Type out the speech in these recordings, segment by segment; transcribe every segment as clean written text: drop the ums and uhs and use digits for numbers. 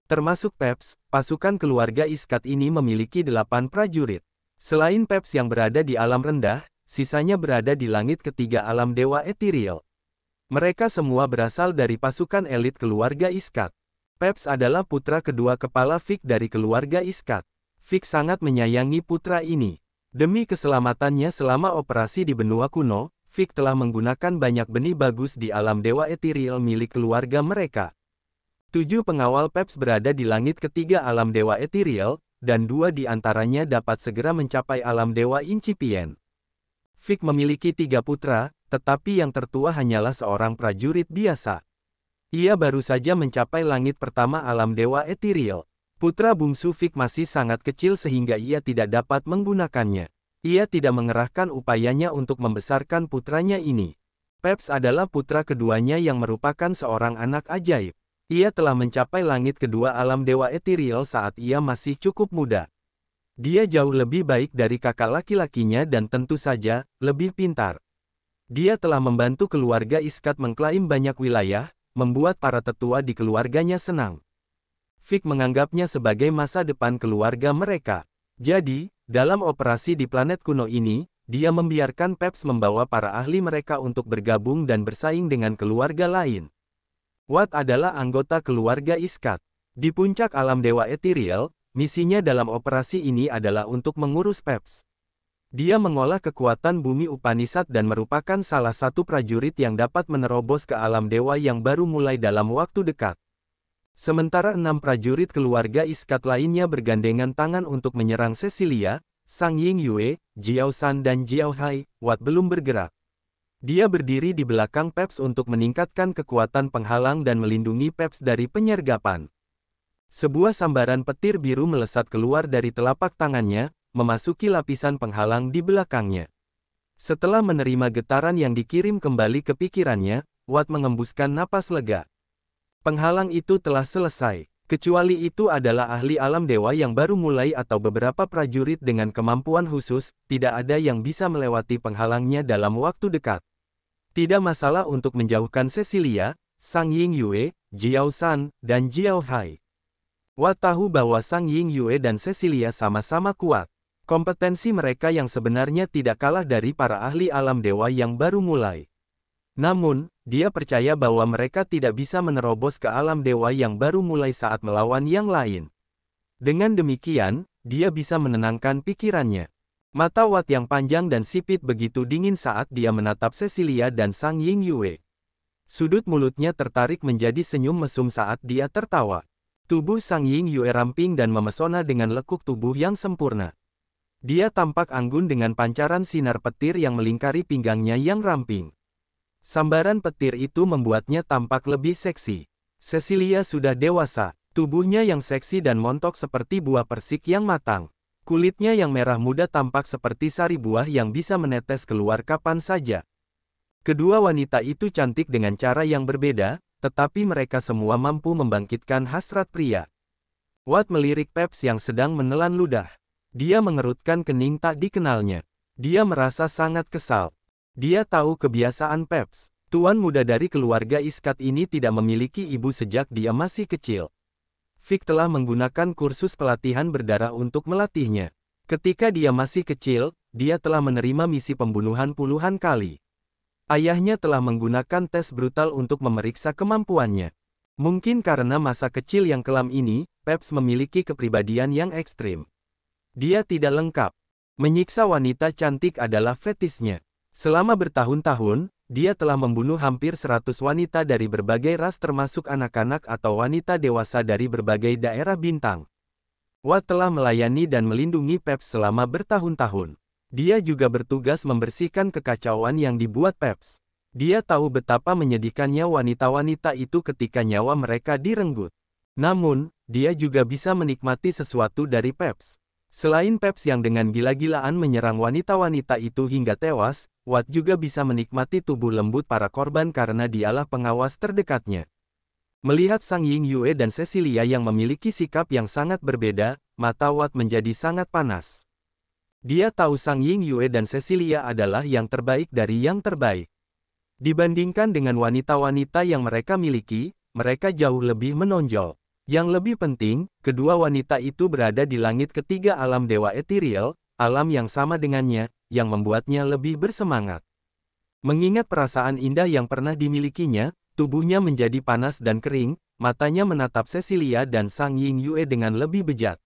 Termasuk Peps, pasukan keluarga Iskat ini memiliki 8 prajurit. Selain Peps yang berada di alam rendah, sisanya berada di langit ketiga alam dewa ethereal. Mereka semua berasal dari pasukan elit keluarga Iskat. Peps adalah putra kedua kepala Fik dari keluarga Iskat. Fik sangat menyayangi putra ini. Demi keselamatannya selama operasi di benua kuno, Fik telah menggunakan banyak benih bagus di alam dewa ethereal milik keluarga mereka. 7 pengawal Peps berada di langit ketiga alam dewa ethereal, dan 2 di antaranya dapat segera mencapai alam dewa incipient. Fik memiliki 3 putra, tetapi yang tertua hanyalah seorang prajurit biasa. Ia baru saja mencapai langit pertama alam dewa ethereal. Putra bungsu Fik masih sangat kecil sehingga ia tidak dapat menggunakannya. Ia tidak mengerahkan upayanya untuk membesarkan putranya ini. Peps adalah putra keduanya yang merupakan seorang anak ajaib. Ia telah mencapai langit kedua alam dewa ethereal saat ia masih cukup muda. Dia jauh lebih baik dari kakak laki-lakinya dan tentu saja, lebih pintar. Dia telah membantu keluarga Iskat mengklaim banyak wilayah, membuat para tetua di keluarganya senang. Fik menganggapnya sebagai masa depan keluarga mereka. Jadi, dalam operasi di planet kuno ini, dia membiarkan Peps membawa para ahli mereka untuk bergabung dan bersaing dengan keluarga lain. Watt adalah anggota keluarga Iskat. Di puncak alam dewa ethereal, misinya dalam operasi ini adalah untuk mengurus Peps. Dia mengolah kekuatan bumi Upanishad dan merupakan salah satu prajurit yang dapat menerobos ke alam dewa yang baru mulai dalam waktu dekat. Sementara 6 prajurit keluarga Iskat lainnya bergandengan tangan untuk menyerang Cecilia, Sang Ying Yue, Jiao San dan Jiao Hai, Watt belum bergerak. Dia berdiri di belakang Peps untuk meningkatkan kekuatan penghalang dan melindungi Peps dari penyergapan. Sebuah sambaran petir biru melesat keluar dari telapak tangannya, memasuki lapisan penghalang di belakangnya. Setelah menerima getaran yang dikirim kembali ke pikirannya, Watt mengembuskan napas lega. Penghalang itu telah selesai. Kecuali itu adalah ahli alam dewa yang baru mulai atau beberapa prajurit dengan kemampuan khusus, tidak ada yang bisa melewati penghalangnya dalam waktu dekat. Tidak masalah untuk menjauhkan Cecilia, Sang Ying Yue, Jiao San, dan Jiao Hai. Watt tahu bahwa Sang Ying Yue dan Cecilia sama-sama kuat. Kompetensi mereka yang sebenarnya tidak kalah dari para ahli alam dewa yang baru mulai. Namun, dia percaya bahwa mereka tidak bisa menerobos ke alam dewa yang baru mulai saat melawan yang lain. Dengan demikian, dia bisa menenangkan pikirannya. Mata Watt yang panjang dan sipit begitu dingin saat dia menatap Cecilia dan Sang Ying Yue. Sudut mulutnya tertarik menjadi senyum mesum saat dia tertawa. Tubuh Sang Ying Yue ramping dan memesona dengan lekuk tubuh yang sempurna. Dia tampak anggun dengan pancaran sinar petir yang melingkari pinggangnya yang ramping. Sambaran petir itu membuatnya tampak lebih seksi. Cecilia sudah dewasa, tubuhnya yang seksi dan montok seperti buah persik yang matang. Kulitnya yang merah muda tampak seperti sari buah yang bisa menetes keluar kapan saja. Kedua wanita itu cantik dengan cara yang berbeda, tetapi mereka semua mampu membangkitkan hasrat pria. Watt melirik Peps yang sedang menelan ludah. Dia mengerutkan kening tak dikenalnya. Dia merasa sangat kesal. Dia tahu kebiasaan Peps. Tuan muda dari keluarga Iskat ini tidak memiliki ibu sejak dia masih kecil. Fik telah menggunakan kursus pelatihan berdarah untuk melatihnya. Ketika dia masih kecil, dia telah menerima misi pembunuhan puluhan kali. Ayahnya telah menggunakan tes brutal untuk memeriksa kemampuannya. Mungkin karena masa kecil yang kelam ini, Peps memiliki kepribadian yang ekstrim. Dia tidak lengkap. Menyiksa wanita cantik adalah fetisnya. Selama bertahun-tahun, dia telah membunuh hampir 100 wanita dari berbagai ras termasuk anak-anak atau wanita dewasa dari berbagai daerah bintang. Watt telah melayani dan melindungi Peps selama bertahun-tahun. Dia juga bertugas membersihkan kekacauan yang dibuat Peps. Dia tahu betapa menyedihkannya wanita-wanita itu ketika nyawa mereka direnggut. Namun, dia juga bisa menikmati sesuatu dari Peps. Selain Peps yang dengan gila-gilaan menyerang wanita-wanita itu hingga tewas, Watt juga bisa menikmati tubuh lembut para korban karena dialah pengawas terdekatnya. Melihat Sang Ying Yue dan Cecilia yang memiliki sikap yang sangat berbeda, mata Watt menjadi sangat panas. Dia tahu Sang Ying Yue dan Cecilia adalah yang terbaik dari yang terbaik. Dibandingkan dengan wanita-wanita yang mereka miliki, mereka jauh lebih menonjol. Yang lebih penting, kedua wanita itu berada di langit ketiga alam dewa ethereal, alam yang sama dengannya, yang membuatnya lebih bersemangat. Mengingat perasaan indah yang pernah dimilikinya, tubuhnya menjadi panas dan kering, matanya menatap Cecilia dan Sang Ying Yue dengan lebih bejat.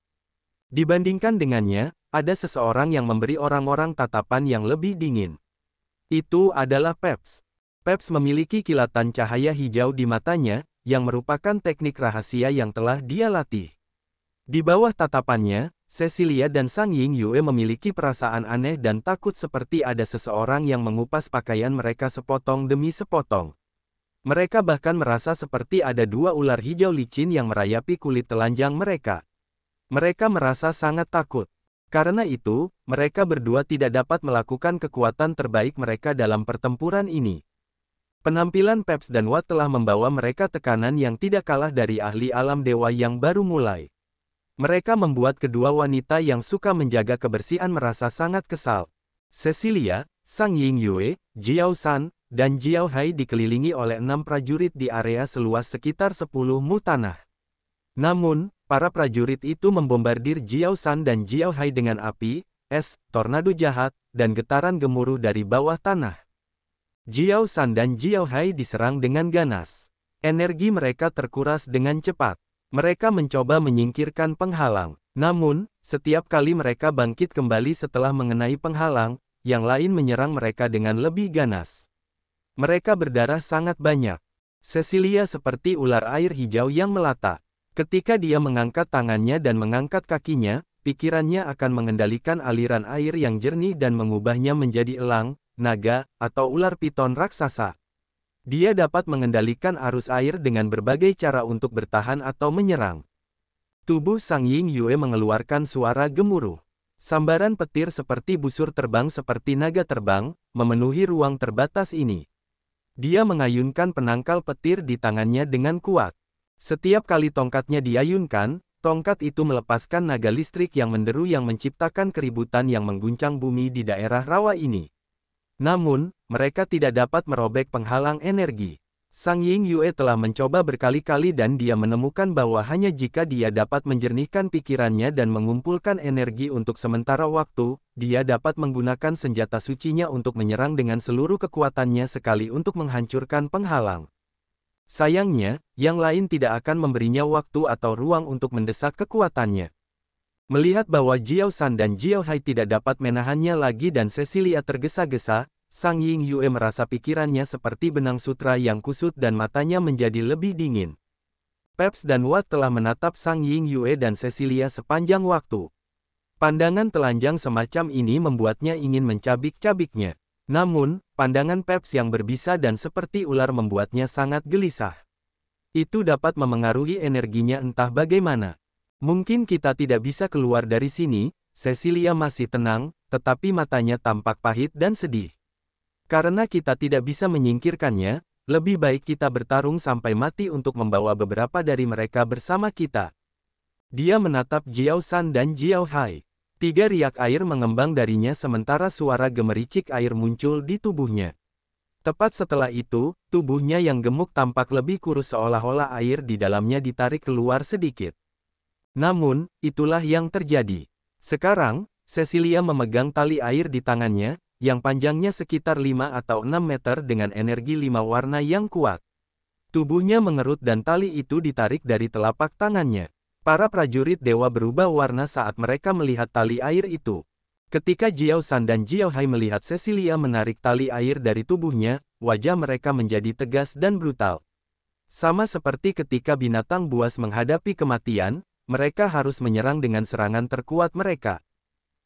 Dibandingkan dengannya, ada seseorang yang memberi orang-orang tatapan yang lebih dingin. Itu adalah Peps. Peps memiliki kilatan cahaya hijau di matanya, yang merupakan teknik rahasia yang telah dia latih. Di bawah tatapannya, Cecilia dan Sang Ying Yue memiliki perasaan aneh dan takut seperti ada seseorang yang mengupas pakaian mereka sepotong demi sepotong. Mereka bahkan merasa seperti ada dua ular hijau licin yang merayapi kulit telanjang mereka. Mereka merasa sangat takut. Karena itu, mereka berdua tidak dapat melakukan kekuatan terbaik mereka dalam pertempuran ini. Penampilan Peps dan Watt telah membawa mereka tekanan yang tidak kalah dari ahli alam dewa yang baru mulai. Mereka membuat kedua wanita yang suka menjaga kebersihan merasa sangat kesal. Cecilia, Sang Ying Yue, Jiao San, dan Jiao Hai dikelilingi oleh 6 prajurit di area seluas sekitar 10 mu tanah. Namun, para prajurit itu membombardir Jiao San dan Jiao Hai dengan api, es, tornado jahat, dan getaran gemuruh dari bawah tanah. Jiao San dan Jiao Hai diserang dengan ganas. Energi mereka terkuras dengan cepat. Mereka mencoba menyingkirkan penghalang. Namun, setiap kali mereka bangkit kembali setelah mengenai penghalang, yang lain menyerang mereka dengan lebih ganas. Mereka berdarah sangat banyak. Cecilia seperti ular air hijau yang melata. Ketika dia mengangkat tangannya dan mengangkat kakinya, pikirannya akan mengendalikan aliran air yang jernih dan mengubahnya menjadi elang, naga, atau ular piton raksasa. Dia dapat mengendalikan arus air dengan berbagai cara untuk bertahan atau menyerang. Tubuh Sang Ying Yue mengeluarkan suara gemuruh. Sambaran petir seperti busur terbang seperti naga terbang, memenuhi ruang terbatas ini. Dia mengayunkan penangkal petir di tangannya dengan kuat. Setiap kali tongkatnya diayunkan, tongkat itu melepaskan naga listrik yang menderu yang menciptakan keributan yang mengguncang bumi di daerah rawa ini. Namun, mereka tidak dapat merobek penghalang energi. Sang Ying Yue telah mencoba berkali-kali dan dia menemukan bahwa hanya jika dia dapat menjernihkan pikirannya dan mengumpulkan energi untuk sementara waktu, dia dapat menggunakan senjata sucinya untuk menyerang dengan seluruh kekuatannya sekali untuk menghancurkan penghalang. Sayangnya, yang lain tidak akan memberinya waktu atau ruang untuk mendesak kekuatannya. Melihat bahwa Jiao San dan Jiao Hai tidak dapat menahannya lagi dan Cecilia tergesa-gesa, Sang Ying Yue merasa pikirannya seperti benang sutra yang kusut dan matanya menjadi lebih dingin. Peps dan Watt telah menatap Sang Ying Yue dan Cecilia sepanjang waktu. Pandangan telanjang semacam ini membuatnya ingin mencabik-cabiknya. Namun, pandangan Peps yang berbisa dan seperti ular membuatnya sangat gelisah. Itu dapat memengaruhi energinya entah bagaimana. Mungkin kita tidak bisa keluar dari sini, Cecilia masih tenang, tetapi matanya tampak pahit dan sedih. Karena kita tidak bisa menyingkirkannya, lebih baik kita bertarung sampai mati untuk membawa beberapa dari mereka bersama kita. Dia menatap Jiao San dan Jiao Hai. 3 riak air mengembang darinya sementara suara gemericik air muncul di tubuhnya. Tepat setelah itu, tubuhnya yang gemuk tampak lebih kurus seolah-olah air di dalamnya ditarik keluar sedikit. Namun, itulah yang terjadi. Sekarang, Cecilia memegang tali air di tangannya, yang panjangnya sekitar 5 atau 6 meter dengan energi 5 warna yang kuat. Tubuhnya mengerut dan tali itu ditarik dari telapak tangannya. Para prajurit dewa berubah warna saat mereka melihat tali air itu. Ketika Jiao San dan Jiao Hai melihat Cecilia menarik tali air dari tubuhnya, wajah mereka menjadi tegas dan brutal. Sama seperti ketika binatang buas menghadapi kematian, mereka harus menyerang dengan serangan terkuat mereka.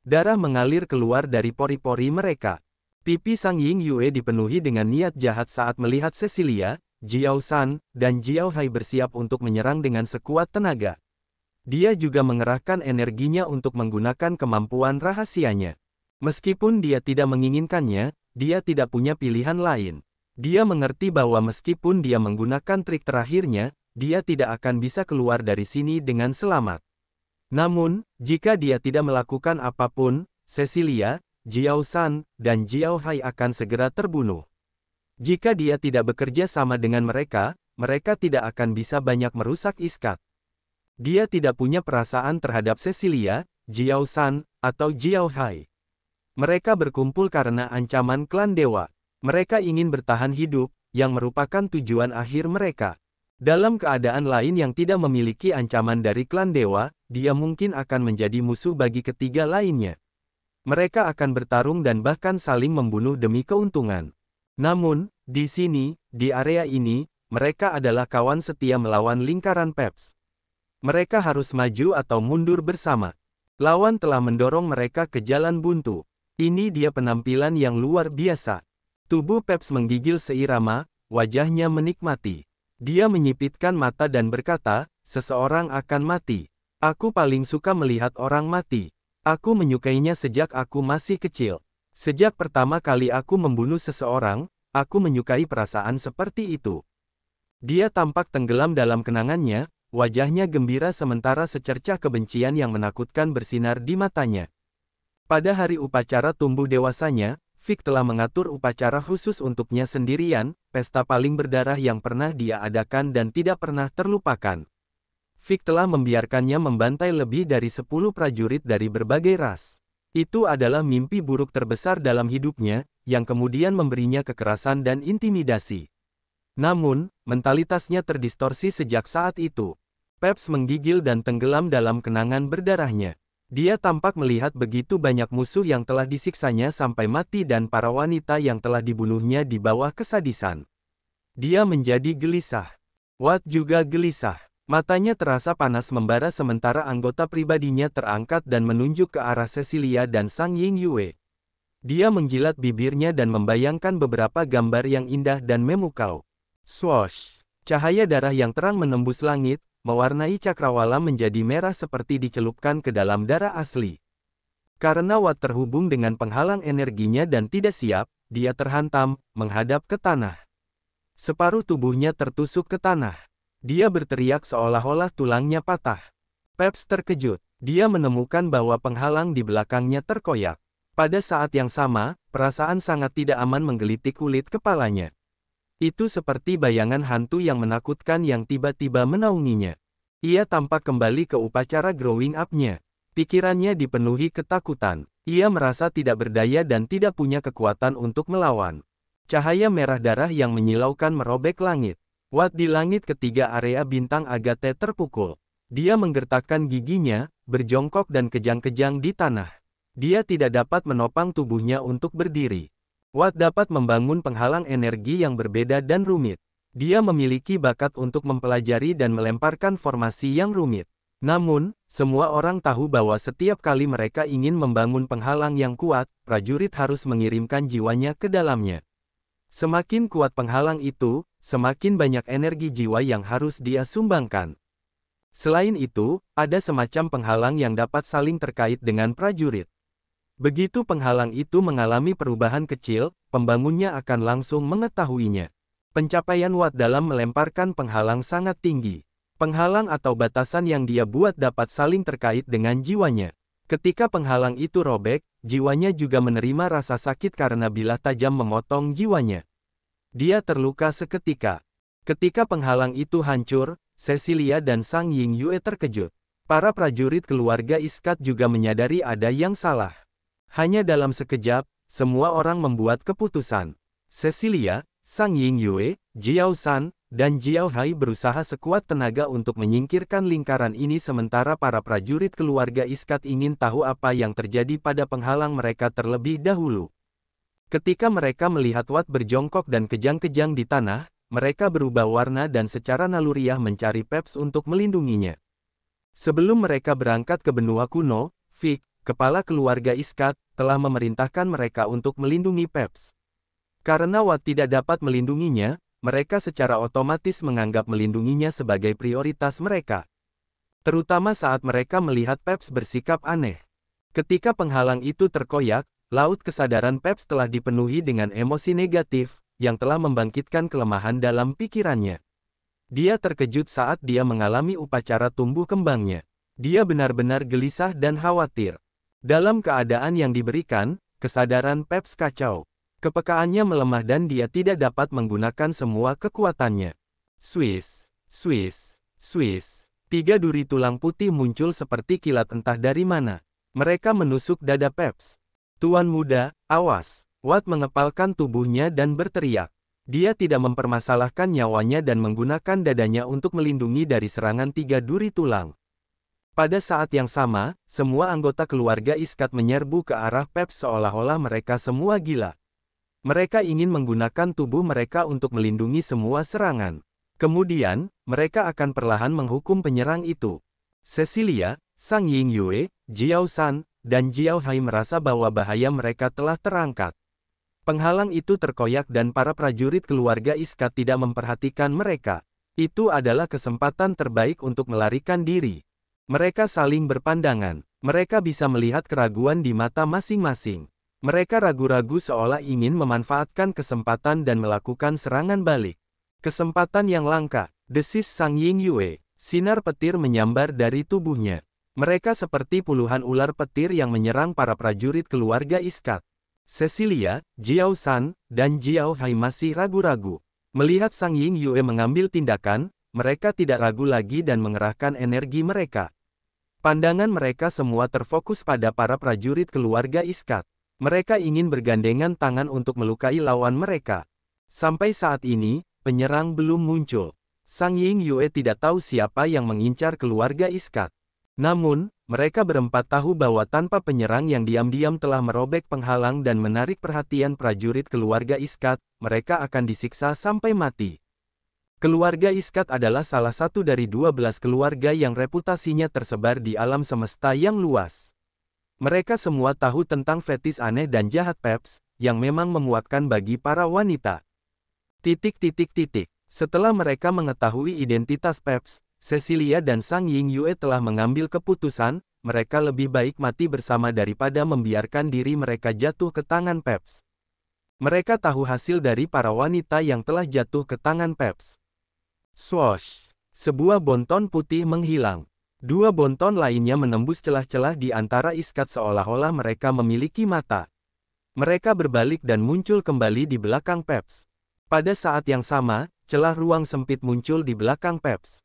Darah mengalir keluar dari pori-pori mereka. Pipi Sang Ying Yue dipenuhi dengan niat jahat saat melihat Cecilia, Jiao San, dan Jiao Hai bersiap untuk menyerang dengan sekuat tenaga. Dia juga mengerahkan energinya untuk menggunakan kemampuan rahasianya. Meskipun dia tidak menginginkannya, dia tidak punya pilihan lain. Dia mengerti bahwa meskipun dia menggunakan trik terakhirnya, dia tidak akan bisa keluar dari sini dengan selamat. Namun, jika dia tidak melakukan apapun, Cecilia, Jiao San, dan Jiao Hai akan segera terbunuh. Jika dia tidak bekerja sama dengan mereka, mereka tidak akan bisa banyak merusak Iskat. Dia tidak punya perasaan terhadap Cecilia, Jiao San, atau Jiao Hai. Mereka berkumpul karena ancaman klan dewa. Mereka ingin bertahan hidup, yang merupakan tujuan akhir mereka. Dalam keadaan lain yang tidak memiliki ancaman dari klan dewa, dia mungkin akan menjadi musuh bagi ketiga lainnya. Mereka akan bertarung dan bahkan saling membunuh demi keuntungan. Namun, di sini, di area ini, mereka adalah kawan setia melawan lingkaran Peps. Mereka harus maju atau mundur bersama. Lawan telah mendorong mereka ke jalan buntu. Ini dia penampilan yang luar biasa. Tubuh Peps menggigil seirama, wajahnya menikmati. Dia menyipitkan mata dan berkata, seseorang akan mati. Aku paling suka melihat orang mati. Aku menyukainya sejak aku masih kecil. Sejak pertama kali aku membunuh seseorang, aku menyukai perasaan seperti itu. Dia tampak tenggelam dalam kenangannya, wajahnya gembira sementara secercah kebencian yang menakutkan bersinar di matanya. Pada hari upacara tumbuh dewasanya, Vic telah mengatur upacara khusus untuknya sendirian, pesta paling berdarah yang pernah dia adakan dan tidak pernah terlupakan. Vic telah membiarkannya membantai lebih dari 10 prajurit dari berbagai ras. Itu adalah mimpi buruk terbesar dalam hidupnya, yang kemudian memberinya kekerasan dan intimidasi. Namun, mentalitasnya terdistorsi sejak saat itu. Peps menggigil dan tenggelam dalam kenangan berdarahnya. Dia tampak melihat begitu banyak musuh yang telah disiksanya sampai mati dan para wanita yang telah dibunuhnya di bawah kesadisan. Dia menjadi gelisah. Watt juga gelisah. Matanya terasa panas membara sementara anggota pribadinya terangkat dan menunjuk ke arah Cecilia dan Sang Ying Yue. Dia menjilat bibirnya dan membayangkan beberapa gambar yang indah dan memukau. Swoosh! Cahaya darah yang terang menembus langit, mewarnai cakrawala menjadi merah seperti dicelupkan ke dalam darah asli. Karena Watt terhubung dengan penghalang energinya dan tidak siap, dia terhantam, menghadap ke tanah. Separuh tubuhnya tertusuk ke tanah. Dia berteriak seolah-olah tulangnya patah. Peps terkejut. Dia menemukan bahwa penghalang di belakangnya terkoyak. Pada saat yang sama, perasaan sangat tidak aman menggelitik kulit kepalanya. Itu seperti bayangan hantu yang menakutkan yang tiba-tiba menaunginya. Ia tampak kembali ke upacara growing up-nya. Pikirannya dipenuhi ketakutan. Ia merasa tidak berdaya dan tidak punya kekuatan untuk melawan. Cahaya merah darah yang menyilaukan merobek langit. Watt di langit ketiga area bintang Agate terpukul. Dia menggertakkan giginya, berjongkok dan kejang-kejang di tanah. Dia tidak dapat menopang tubuhnya untuk berdiri. Watt dapat membangun penghalang energi yang berbeda dan rumit. Dia memiliki bakat untuk mempelajari dan melemparkan formasi yang rumit. Namun, semua orang tahu bahwa setiap kali mereka ingin membangun penghalang yang kuat, prajurit harus mengirimkan jiwanya ke dalamnya. Semakin kuat penghalang itu, semakin banyak energi jiwa yang harus dia sumbangkan. Selain itu, ada semacam penghalang yang dapat saling terkait dengan prajurit. Begitu penghalang itu mengalami perubahan kecil, pembangunnya akan langsung mengetahuinya. Pencapaian Watt dalam melemparkan penghalang sangat tinggi. Penghalang atau batasan yang dia buat dapat saling terkait dengan jiwanya. Ketika penghalang itu robek, jiwanya juga menerima rasa sakit karena bilah tajam memotong jiwanya. Dia terluka seketika. Ketika penghalang itu hancur, Cecilia dan Sang Ying Yue terkejut. Para prajurit keluarga Iskat juga menyadari ada yang salah. Hanya dalam sekejap, semua orang membuat keputusan. Cecilia, Sang Ying Yue, Jiao San, dan Jiao Hai berusaha sekuat tenaga untuk menyingkirkan lingkaran ini sementara para prajurit keluarga Iskat ingin tahu apa yang terjadi pada penghalang mereka terlebih dahulu. Ketika mereka melihat Watt berjongkok dan kejang-kejang di tanah, mereka berubah warna dan secara naluriah mencari Peps untuk melindunginya. Sebelum mereka berangkat ke benua kuno, Vic, kepala keluarga Iskat, telah memerintahkan mereka untuk melindungi Peps. Karena Watt tidak dapat melindunginya, mereka secara otomatis menganggap melindunginya sebagai prioritas mereka. Terutama saat mereka melihat Peps bersikap aneh. Ketika penghalang itu terkoyak, laut kesadaran Peps telah dipenuhi dengan emosi negatif, yang telah membangkitkan kelemahan dalam pikirannya. Dia terkejut saat dia mengalami upacara tumbuh kembangnya. Dia benar-benar gelisah dan khawatir. Dalam keadaan yang diberikan, kesadaran Peps kacau. Kepekaannya melemah dan dia tidak dapat menggunakan semua kekuatannya. Swiss, Swiss, Swiss. Tiga duri tulang putih muncul seperti kilat entah dari mana. Mereka menusuk dada Peps. Tuan muda, awas! Watt mengepalkan tubuhnya dan berteriak. Dia tidak mempermasalahkan nyawanya dan menggunakan dadanya untuk melindungi dari serangan tiga duri tulang. Pada saat yang sama, semua anggota keluarga Iskat menyerbu ke arah Peps seolah-olah mereka semua gila. Mereka ingin menggunakan tubuh mereka untuk melindungi semua serangan. Kemudian, mereka akan perlahan menghukum penyerang itu. Cecilia, Sang Yingyue, Jiao San, dan Jiao Hai merasa bahwa bahaya mereka telah terangkat. Penghalang itu terkoyak dan para prajurit keluarga Iskat tidak memperhatikan mereka. Itu adalah kesempatan terbaik untuk melarikan diri. Mereka saling berpandangan. Mereka bisa melihat keraguan di mata masing-masing. Mereka ragu-ragu seolah ingin memanfaatkan kesempatan dan melakukan serangan balik. Kesempatan yang langka, desis Sang Yingyue. Sinar petir menyambar dari tubuhnya. Mereka seperti puluhan ular petir yang menyerang para prajurit keluarga Iskat. Cecilia, Jiao San, dan Jiao Hai masih ragu-ragu. Melihat Sang Yingyue mengambil tindakan, mereka tidak ragu lagi dan mengerahkan energi mereka. Pandangan mereka semua terfokus pada para prajurit keluarga Iskat. Mereka ingin bergandengan tangan untuk melukai lawan mereka. Sampai saat ini, penyerang belum muncul. Sang Yingyue tidak tahu siapa yang mengincar keluarga Iskat. Namun, mereka berempat tahu bahwa tanpa penyerang yang diam-diam telah merobek penghalang dan menarik perhatian prajurit keluarga Iskat, mereka akan disiksa sampai mati. Keluarga Iskat adalah salah satu dari 12 keluarga yang reputasinya tersebar di alam semesta yang luas. Mereka semua tahu tentang fetis aneh dan jahat Peps, yang memang memuakkan bagi para wanita. Setelah mereka mengetahui identitas Peps, Cecilia dan Sang Yingyue telah mengambil keputusan, mereka lebih baik mati bersama daripada membiarkan diri mereka jatuh ke tangan Peps. Mereka tahu hasil dari para wanita yang telah jatuh ke tangan Peps. Swoosh! Sebuah bonton putih menghilang. Dua bonton lainnya menembus celah-celah di antara Iskat seolah-olah mereka memiliki mata. Mereka berbalik dan muncul kembali di belakang Peps. Pada saat yang sama, celah ruang sempit muncul di belakang Peps.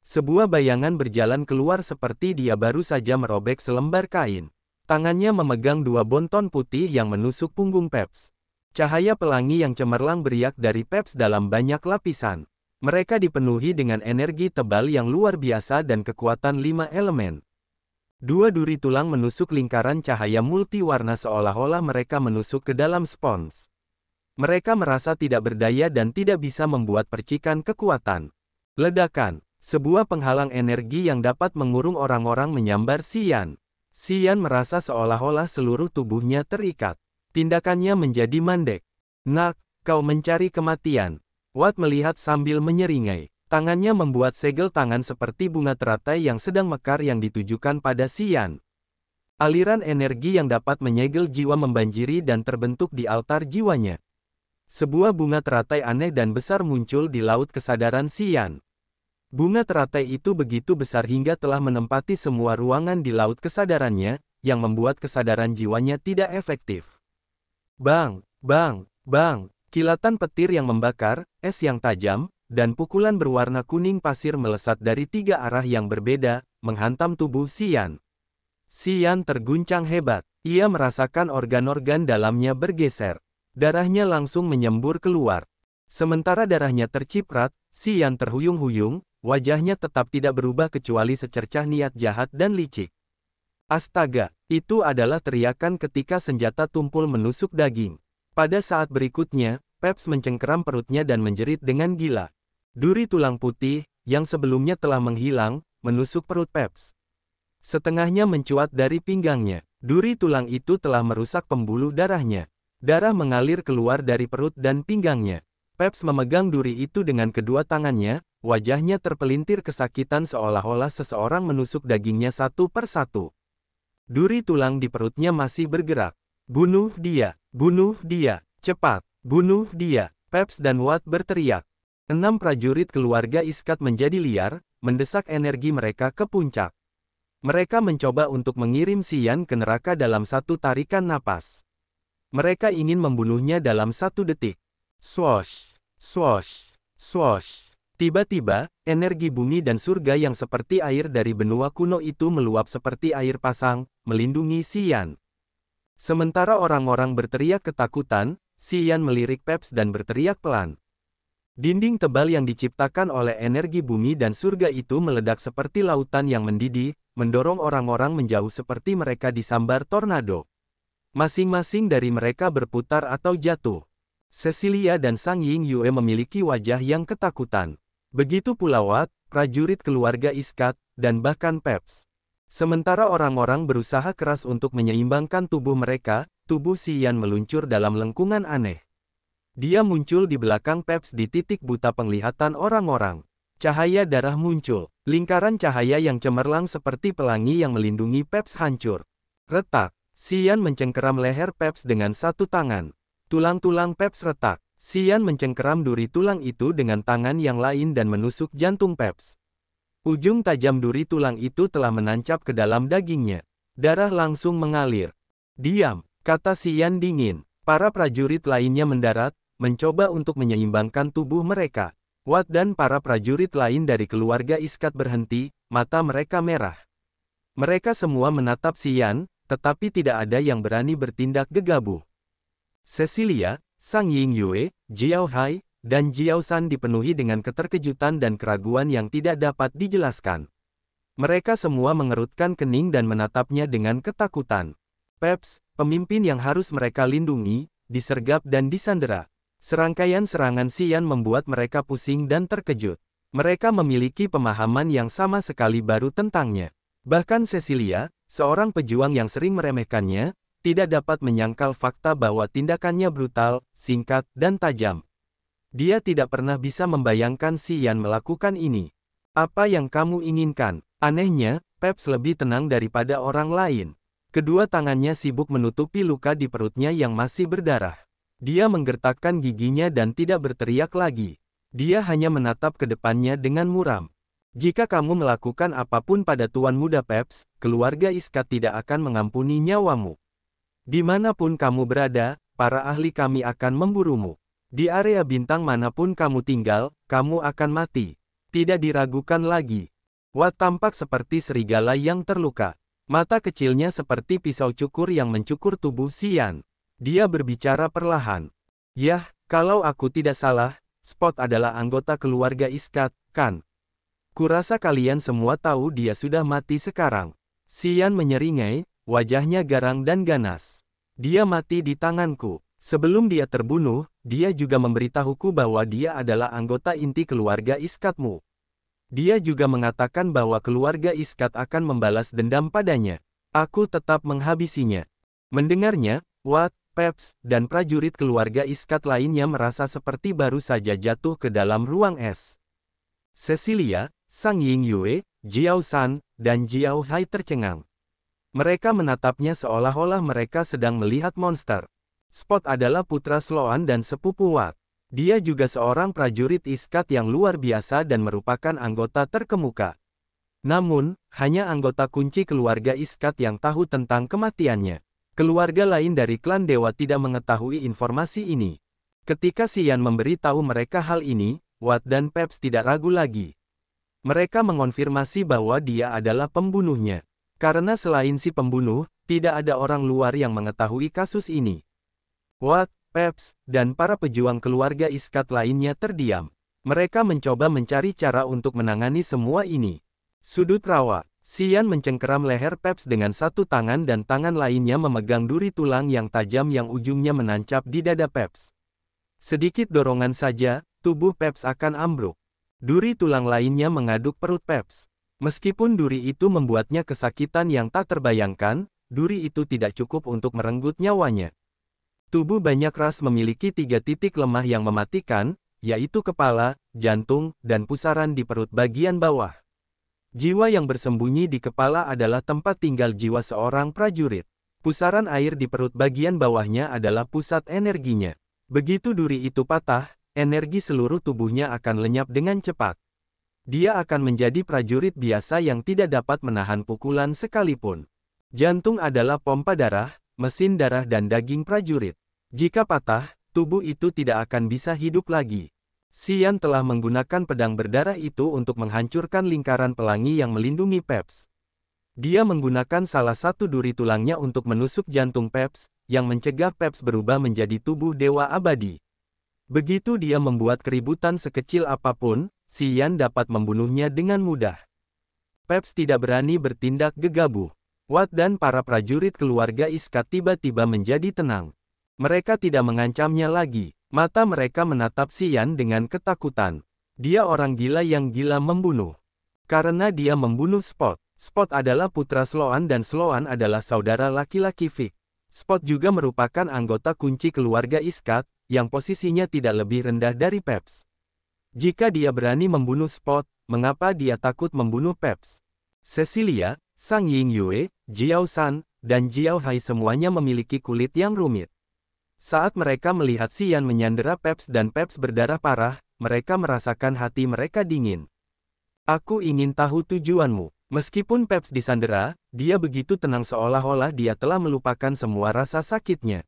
Sebuah bayangan berjalan keluar seperti dia baru saja merobek selembar kain. Tangannya memegang dua bonton putih yang menusuk punggung Peps. Cahaya pelangi yang cemerlang beriak dari Peps dalam banyak lapisan. Mereka dipenuhi dengan energi tebal yang luar biasa dan kekuatan 5 elemen. Dua duri tulang menusuk lingkaran cahaya multiwarna seolah-olah mereka menusuk ke dalam spons. Mereka merasa tidak berdaya dan tidak bisa membuat percikan kekuatan. Ledakan. Sebuah penghalang energi yang dapat mengurung orang-orang menyambar Xian. Xian merasa seolah-olah seluruh tubuhnya terikat. Tindakannya menjadi mandek. Nak, kau mencari kematian. Watt melihat sambil menyeringai. Tangannya membuat segel tangan seperti bunga teratai yang sedang mekar yang ditujukan pada Xian. Aliran energi yang dapat menyegel jiwa membanjiri dan terbentuk di altar jiwanya. Sebuah bunga teratai aneh dan besar muncul di laut kesadaran Xian. Bunga teratai itu begitu besar hingga telah menempati semua ruangan di laut kesadarannya, yang membuat kesadaran jiwanya tidak efektif. Bang, bang, bang, kilatan petir yang membakar, es yang tajam, dan pukulan berwarna kuning pasir melesat dari tiga arah yang berbeda, menghantam tubuh Xian. Xian terguncang hebat. Ia merasakan organ-organ dalamnya bergeser. Darahnya langsung menyembur keluar. Sementara darahnya terciprat, Xian terhuyung-huyung, wajahnya tetap tidak berubah kecuali secercah niat jahat dan licik. Astaga, itu adalah teriakan ketika senjata tumpul menusuk daging. Pada saat berikutnya, Peps mencengkeram perutnya dan menjerit dengan gila. Duri tulang putih, yang sebelumnya telah menghilang, menusuk perut Peps. Setengahnya mencuat dari pinggangnya. Duri tulang itu telah merusak pembuluh darahnya. Darah mengalir keluar dari perut dan pinggangnya. Peps memegang duri itu dengan kedua tangannya, wajahnya terpelintir kesakitan seolah-olah seseorang menusuk dagingnya satu persatu. Duri tulang di perutnya masih bergerak. Bunuh dia, cepat, bunuh dia, Peps dan Watt berteriak. 6 prajurit keluarga Iskat menjadi liar, mendesak energi mereka ke puncak. Mereka mencoba untuk mengirim Xian ke neraka dalam satu tarikan napas. Mereka ingin membunuhnya dalam 1 detik. Swoosh, swoosh, swoosh. Tiba-tiba, energi bumi dan surga yang seperti air dari benua kuno itu meluap seperti air pasang, melindungi Xian. Sementara orang-orang berteriak ketakutan, Xian melirik Peps dan berteriak pelan. Dinding tebal yang diciptakan oleh energi bumi dan surga itu meledak seperti lautan yang mendidih, mendorong orang-orang menjauh seperti mereka disambar tornado. Masing-masing dari mereka berputar atau jatuh. Cecilia dan Sang Ying Yue memiliki wajah yang ketakutan. Begitu pula Watt, prajurit keluarga Iskat, dan bahkan Peps. Sementara orang-orang berusaha keras untuk menyeimbangkan tubuh mereka, tubuh Xian meluncur dalam lengkungan aneh. Dia muncul di belakang Peps di titik buta penglihatan orang-orang. Cahaya darah muncul. Lingkaran cahaya yang cemerlang seperti pelangi yang melindungi Peps hancur. Retak. Xian mencengkeram leher Peps dengan satu tangan. Tulang-tulang Peps retak. Xian mencengkeram duri tulang itu dengan tangan yang lain dan menusuk jantung Peps. Ujung tajam duri tulang itu telah menancap ke dalam dagingnya. Darah langsung mengalir. "Diam," kata Xian dingin. Para prajurit lainnya mendarat, mencoba untuk menyeimbangkan tubuh mereka. Watt dan para prajurit lain dari keluarga Iskat berhenti, mata mereka merah. Mereka semua menatap Xian, tetapi tidak ada yang berani bertindak gegabah. Cecilia, Sang Ying Yue, Jiao Hai, dan Jiao San dipenuhi dengan keterkejutan dan keraguan yang tidak dapat dijelaskan. Mereka semua mengerutkan kening dan menatapnya dengan ketakutan. Peps, pemimpin yang harus mereka lindungi, disergap dan disandera. Serangkaian serangan Xian membuat mereka pusing dan terkejut. Mereka memiliki pemahaman yang sama sekali baru tentangnya. Bahkan Cecilia, seorang pejuang yang sering meremehkannya, tidak dapat menyangkal fakta bahwa tindakannya brutal, singkat, dan tajam. Dia tidak pernah bisa membayangkan Xian melakukan ini. "Apa yang kamu inginkan?" Anehnya, Peps lebih tenang daripada orang lain. Kedua tangannya sibuk menutupi luka di perutnya yang masih berdarah. Dia menggertakkan giginya dan tidak berteriak lagi. Dia hanya menatap ke depannya dengan muram. "Jika kamu melakukan apapun pada Tuan Muda Peps, keluarga Iskat tidak akan mengampuni nyawamu. Dimanapun kamu berada, para ahli kami akan memburumu. Di area bintang manapun kamu tinggal, kamu akan mati. Tidak diragukan lagi." Watt tampak seperti serigala yang terluka. Mata kecilnya seperti pisau cukur yang mencukur tubuh Xian. Dia berbicara perlahan. "Yah, kalau aku tidak salah, Spot adalah anggota keluarga Iskat, kan? Kurasa kalian semua tahu dia sudah mati sekarang." Xian menyeringai, wajahnya garang dan ganas. "Dia mati di tanganku. Sebelum dia terbunuh, dia juga memberitahuku bahwa dia adalah anggota inti keluarga Iskatmu. Dia juga mengatakan bahwa keluarga Iskat akan membalas dendam padanya. Aku tetap menghabisinya." Mendengarnya, Watt, Peps, dan prajurit keluarga Iskat lainnya merasa seperti baru saja jatuh ke dalam ruang es. Cecilia, Sang Ying Yue, Jiao San, dan Jiao Hai tercengang. Mereka menatapnya seolah-olah mereka sedang melihat monster. Spot adalah putra Sloan dan sepupu Watt. Dia juga seorang prajurit Iskat yang luar biasa dan merupakan anggota terkemuka. Namun, hanya anggota kunci keluarga Iskat yang tahu tentang kematiannya. Keluarga lain dari klan Dewa tidak mengetahui informasi ini. Ketika Xian memberi tahu mereka hal ini, Watt dan Peps tidak ragu lagi. Mereka mengonfirmasi bahwa dia adalah pembunuhnya. Karena selain si pembunuh, tidak ada orang luar yang mengetahui kasus ini. Watt, Peps, dan para pejuang keluarga Iskat lainnya terdiam. Mereka mencoba mencari cara untuk menangani semua ini. Sudut rawa. Xian mencengkeram leher Peps dengan satu tangan dan tangan lainnya memegang duri tulang yang tajam yang ujungnya menancap di dada Peps. Sedikit dorongan saja, tubuh Peps akan ambruk. Duri tulang lainnya mengaduk perut Peps. Meskipun duri itu membuatnya kesakitan yang tak terbayangkan, duri itu tidak cukup untuk merenggut nyawanya. Tubuh banyak ras memiliki 3 titik lemah yang mematikan, yaitu kepala, jantung, dan pusaran di perut bagian bawah. Jiwa yang bersembunyi di kepala adalah tempat tinggal jiwa seorang prajurit. Pusaran air di perut bagian bawahnya adalah pusat energinya. Begitu duri itu patah, energi seluruh tubuhnya akan lenyap dengan cepat. Dia akan menjadi prajurit biasa yang tidak dapat menahan pukulan sekalipun. Jantung adalah pompa darah, mesin darah dan daging prajurit. Jika patah, tubuh itu tidak akan bisa hidup lagi. Xian telah menggunakan pedang berdarah itu untuk menghancurkan lingkaran pelangi yang melindungi Peps. Dia menggunakan salah satu duri tulangnya untuk menusuk jantung Peps, yang mencegah Peps berubah menjadi tubuh dewa abadi. Begitu dia membuat keributan sekecil apapun, Xian dapat membunuhnya dengan mudah. Peps tidak berani bertindak gegabah. Watt dan para prajurit keluarga Iskat tiba-tiba menjadi tenang. Mereka tidak mengancamnya lagi. Mata mereka menatap Xian dengan ketakutan. Dia orang gila yang gila membunuh. Karena dia membunuh Spot. Spot adalah putra Sloan dan Sloan adalah saudara laki-laki Vic. Spot juga merupakan anggota kunci keluarga Iskat, yang posisinya tidak lebih rendah dari Peps. Jika dia berani membunuh Spot, mengapa dia takut membunuh Peps? Cecilia, Sang Yingyue, Jiao San, dan Jiao Hai semuanya memiliki kulit yang rumit. Saat mereka melihat Xian menyandera Peps dan Peps berdarah parah, mereka merasakan hati mereka dingin. Aku ingin tahu tujuanmu. Meskipun Peps disandera, dia begitu tenang seolah-olah dia telah melupakan semua rasa sakitnya.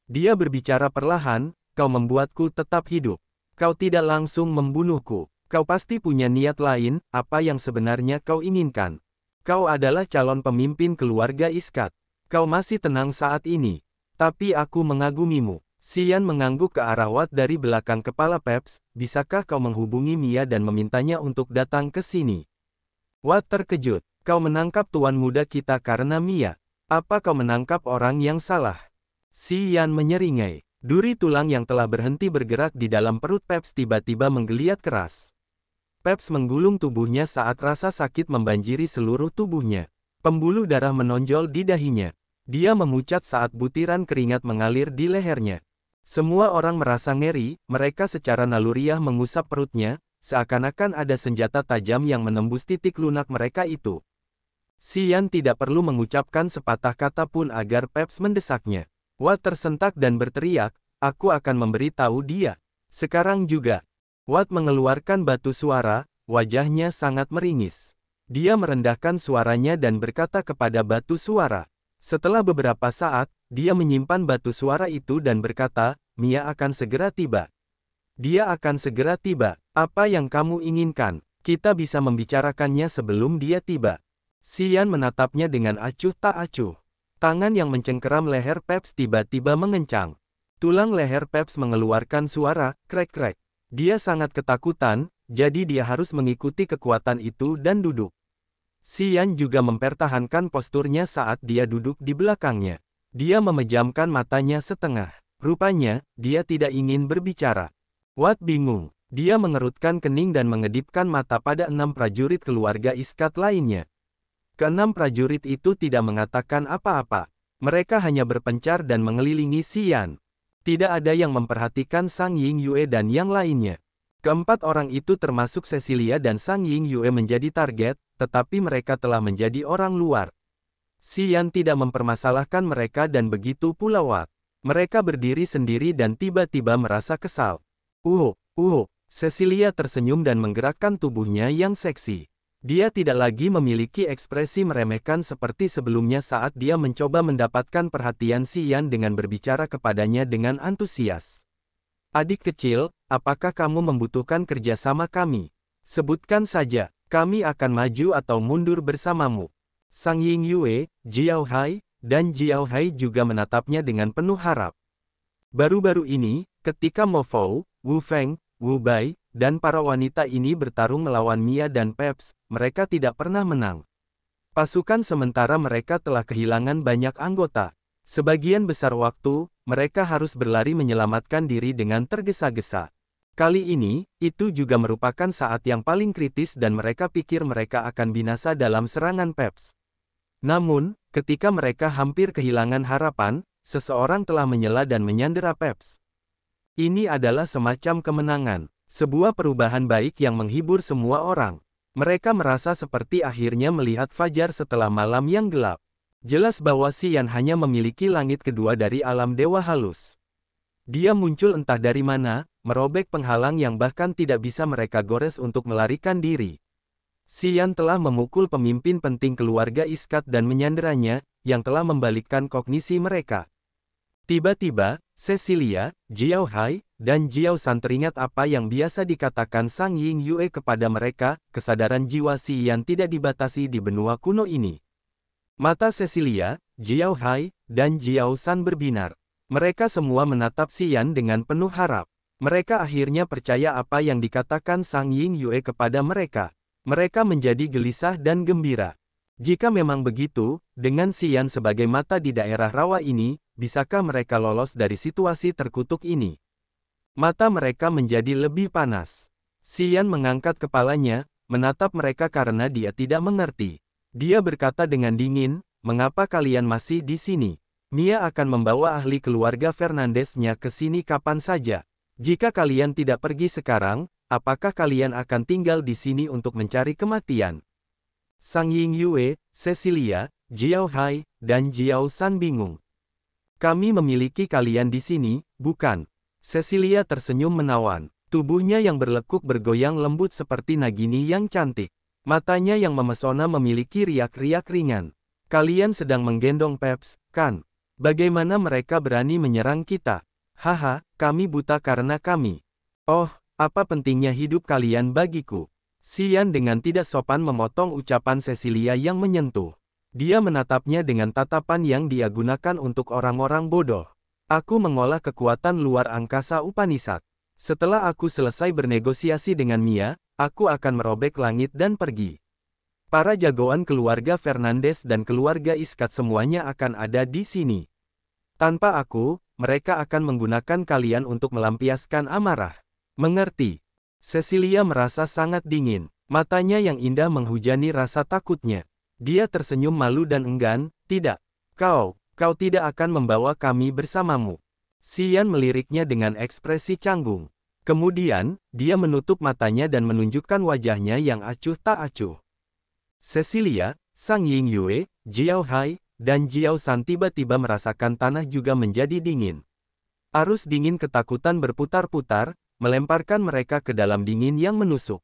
Dia berbicara perlahan, kau membuatku tetap hidup. Kau tidak langsung membunuhku. Kau pasti punya niat lain, apa yang sebenarnya kau inginkan. Kau adalah calon pemimpin keluarga Iskat. Kau masih tenang saat ini. Tapi aku mengagumimu. Xian mengangguk ke arah Watt dari belakang kepala Peps, bisakah kau menghubungi Mia dan memintanya untuk datang ke sini? Watt terkejut. Kau menangkap tuan muda kita karena Mia. Apa kau menangkap orang yang salah? Xian menyeringai. Duri tulang yang telah berhenti bergerak di dalam perut Peps tiba-tiba menggeliat keras. Peps menggulung tubuhnya saat rasa sakit membanjiri seluruh tubuhnya. Pembuluh darah menonjol di dahinya. Dia memucat saat butiran keringat mengalir di lehernya. Semua orang merasa ngeri, mereka secara naluriah mengusap perutnya, seakan-akan ada senjata tajam yang menembus titik lunak mereka itu. Xian tidak perlu mengucapkan sepatah kata pun agar Peps mendesaknya. Watt tersentak dan berteriak, aku akan memberitahu dia. Sekarang juga. Watt mengeluarkan batu suara, wajahnya sangat meringis. Dia merendahkan suaranya dan berkata kepada batu suara. Setelah beberapa saat, dia menyimpan batu suara itu dan berkata, Mia akan segera tiba. Dia akan segera tiba. Apa yang kamu inginkan? Kita bisa membicarakannya sebelum dia tiba. Xian menatapnya dengan acuh tak acuh. Tangan yang mencengkeram leher Peps tiba-tiba mengencang. Tulang leher Peps mengeluarkan suara, krek-krek. Dia sangat ketakutan, jadi dia harus mengikuti kekuatan itu dan duduk. Xian juga mempertahankan posturnya saat dia duduk di belakangnya. Dia memejamkan matanya setengah. Rupanya, dia tidak ingin berbicara. Watt bingung. Dia mengerutkan kening dan mengedipkan mata pada 6 prajurit keluarga Iskat lainnya. Keenam prajurit itu tidak mengatakan apa-apa. Mereka hanya berpencar dan mengelilingi Xian. Tidak ada yang memperhatikan Sang Yingyue dan yang lainnya. Keempat orang itu termasuk Cecilia dan Sang Yingyue menjadi target, tetapi mereka telah menjadi orang luar. Xian tidak mempermasalahkan mereka dan begitu pula Watt. Mereka berdiri sendiri dan tiba-tiba merasa kesal. Cecilia tersenyum dan menggerakkan tubuhnya yang seksi. Dia tidak lagi memiliki ekspresi meremehkan seperti sebelumnya saat dia mencoba mendapatkan perhatian Xian dengan berbicara kepadanya dengan antusias. Adik kecil, apakah kamu membutuhkan kerjasama kami? Sebutkan saja, kami akan maju atau mundur bersamamu. Sang Yingyue, Jiao Hai, dan Jiao Hai juga menatapnya dengan penuh harap. Baru-baru ini, ketika Mo Fou, Wu Feng, Wu Bai, dan para wanita ini bertarung melawan Mia dan Peps, mereka tidak pernah menang. Pasukan sementara mereka telah kehilangan banyak anggota. Sebagian besar waktu, mereka harus berlari menyelamatkan diri dengan tergesa-gesa. Kali ini, itu juga merupakan saat yang paling kritis dan mereka pikir mereka akan binasa dalam serangan Peps. Namun, ketika mereka hampir kehilangan harapan, seseorang telah menyela dan menyandera Peps. Ini adalah semacam kemenangan. Sebuah perubahan baik yang menghibur semua orang. Mereka merasa seperti akhirnya melihat fajar setelah malam yang gelap. Jelas bahwa Xian hanya memiliki langit kedua dari alam dewa halus. Dia muncul entah dari mana, merobek penghalang yang bahkan tidak bisa mereka gores untuk melarikan diri. Xian telah memukul pemimpin penting keluarga Iskat dan menyanderanya, yang telah membalikkan kognisi mereka. Tiba-tiba, Cecilia, Jiao Hai, dan Jiao San teringat apa yang biasa dikatakan Sang Ying Yue kepada mereka, kesadaran jiwa Si Yan tidak dibatasi di benua kuno ini. Mata Cecilia, Jiao Hai, dan Jiao San berbinar. Mereka semua menatap Si Yan dengan penuh harap. Mereka akhirnya percaya apa yang dikatakan Sang Ying Yue kepada mereka. Mereka menjadi gelisah dan gembira. Jika memang begitu, dengan Si Yan sebagai mata di daerah rawa ini, bisakah mereka lolos dari situasi terkutuk ini? Mata mereka menjadi lebih panas. Si Yan mengangkat kepalanya, menatap mereka karena dia tidak mengerti. Dia berkata dengan dingin, "Mengapa kalian masih di sini? Mia akan membawa ahli keluarga Fernandez-nya ke sini kapan saja. Jika kalian tidak pergi sekarang, apakah kalian akan tinggal di sini untuk mencari kematian?" Sang Ying Yue, Cecilia, Jiao Hai, dan Jiao San bingung. "Kami memiliki kalian di sini, bukan?" Cecilia tersenyum menawan. Tubuhnya yang berlekuk bergoyang lembut seperti Nagini yang cantik. Matanya yang memesona memiliki riak-riak ringan. "Kalian sedang menggendong Peps, kan? Bagaimana mereka berani menyerang kita? Haha, kami buta karena kami. Oh, apa pentingnya hidup kalian bagiku?" Si Yan dengan tidak sopan memotong ucapan Cecilia yang menyentuh. Dia menatapnya dengan tatapan yang dia gunakan untuk orang-orang bodoh. "Aku mengolah kekuatan luar angkasa Upanishad. Setelah aku selesai bernegosiasi dengan Mia, aku akan merobek langit dan pergi. Para jagoan keluarga Fernandez dan keluarga Iskat semuanya akan ada di sini. Tanpa aku, mereka akan menggunakan kalian untuk melampiaskan amarah. Mengerti?" Cecilia merasa sangat dingin. Matanya yang indah menghujani rasa takutnya. Dia tersenyum malu dan enggan. "Tidak. Kau tidak akan membawa kami bersamamu." Si Yan meliriknya dengan ekspresi canggung. Kemudian, dia menutup matanya dan menunjukkan wajahnya yang acuh tak acuh. Cecilia, Sang Ying Yue, Jiao Hai, dan Jiao San tiba-tiba merasakan tanah juga menjadi dingin. Arus dingin ketakutan berputar-putar, melemparkan mereka ke dalam dingin yang menusuk.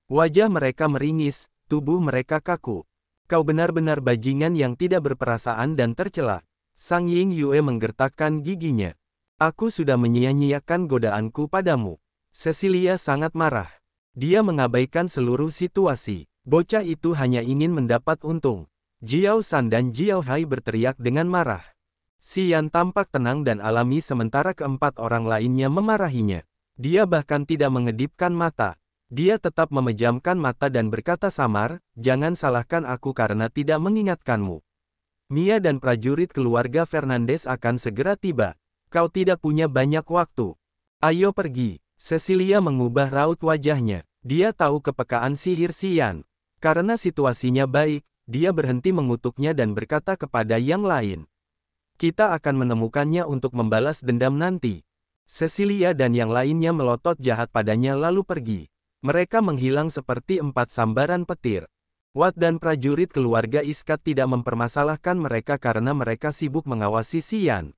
Wajah mereka meringis, tubuh mereka kaku. "Kau benar-benar bajingan yang tidak berperasaan dan tercela." Sang Ying Yue menggertakkan giginya. "Aku sudah menyia-nyiakan godaanku padamu." Cecilia sangat marah. Dia mengabaikan seluruh situasi. Bocah itu hanya ingin mendapat untung. Jiao San dan Jiao Hai berteriak dengan marah. Si Yan tampak tenang dan alami sementara keempat orang lainnya memarahinya. Dia bahkan tidak mengedipkan mata. Dia tetap memejamkan mata dan berkata samar, "Jangan salahkan aku karena tidak mengingatkanmu. Mia dan prajurit keluarga Fernandez akan segera tiba. Kau tidak punya banyak waktu. Ayo pergi." Cecilia mengubah raut wajahnya. Dia tahu kepekaan sihir Si Yan. Karena situasinya baik, dia berhenti mengutuknya dan berkata kepada yang lain, "Kita akan menemukannya untuk membalas dendam nanti." Cecilia dan yang lainnya melotot jahat padanya lalu pergi. Mereka menghilang seperti 4 sambaran petir. Watt dan prajurit keluarga Iskat tidak mempermasalahkan mereka karena mereka sibuk mengawasi Si Yan.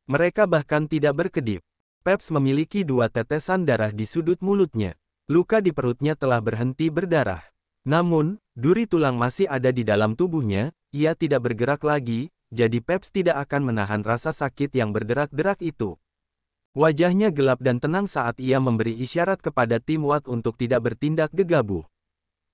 Mereka bahkan tidak berkedip. Peps memiliki 2 tetesan darah di sudut mulutnya. Luka di perutnya telah berhenti berdarah. Namun, duri tulang masih ada di dalam tubuhnya. Ia tidak bergerak lagi, jadi Peps tidak akan menahan rasa sakit yang berderak-derak itu. Wajahnya gelap dan tenang saat ia memberi isyarat kepada tim Watt untuk tidak bertindak gegabah.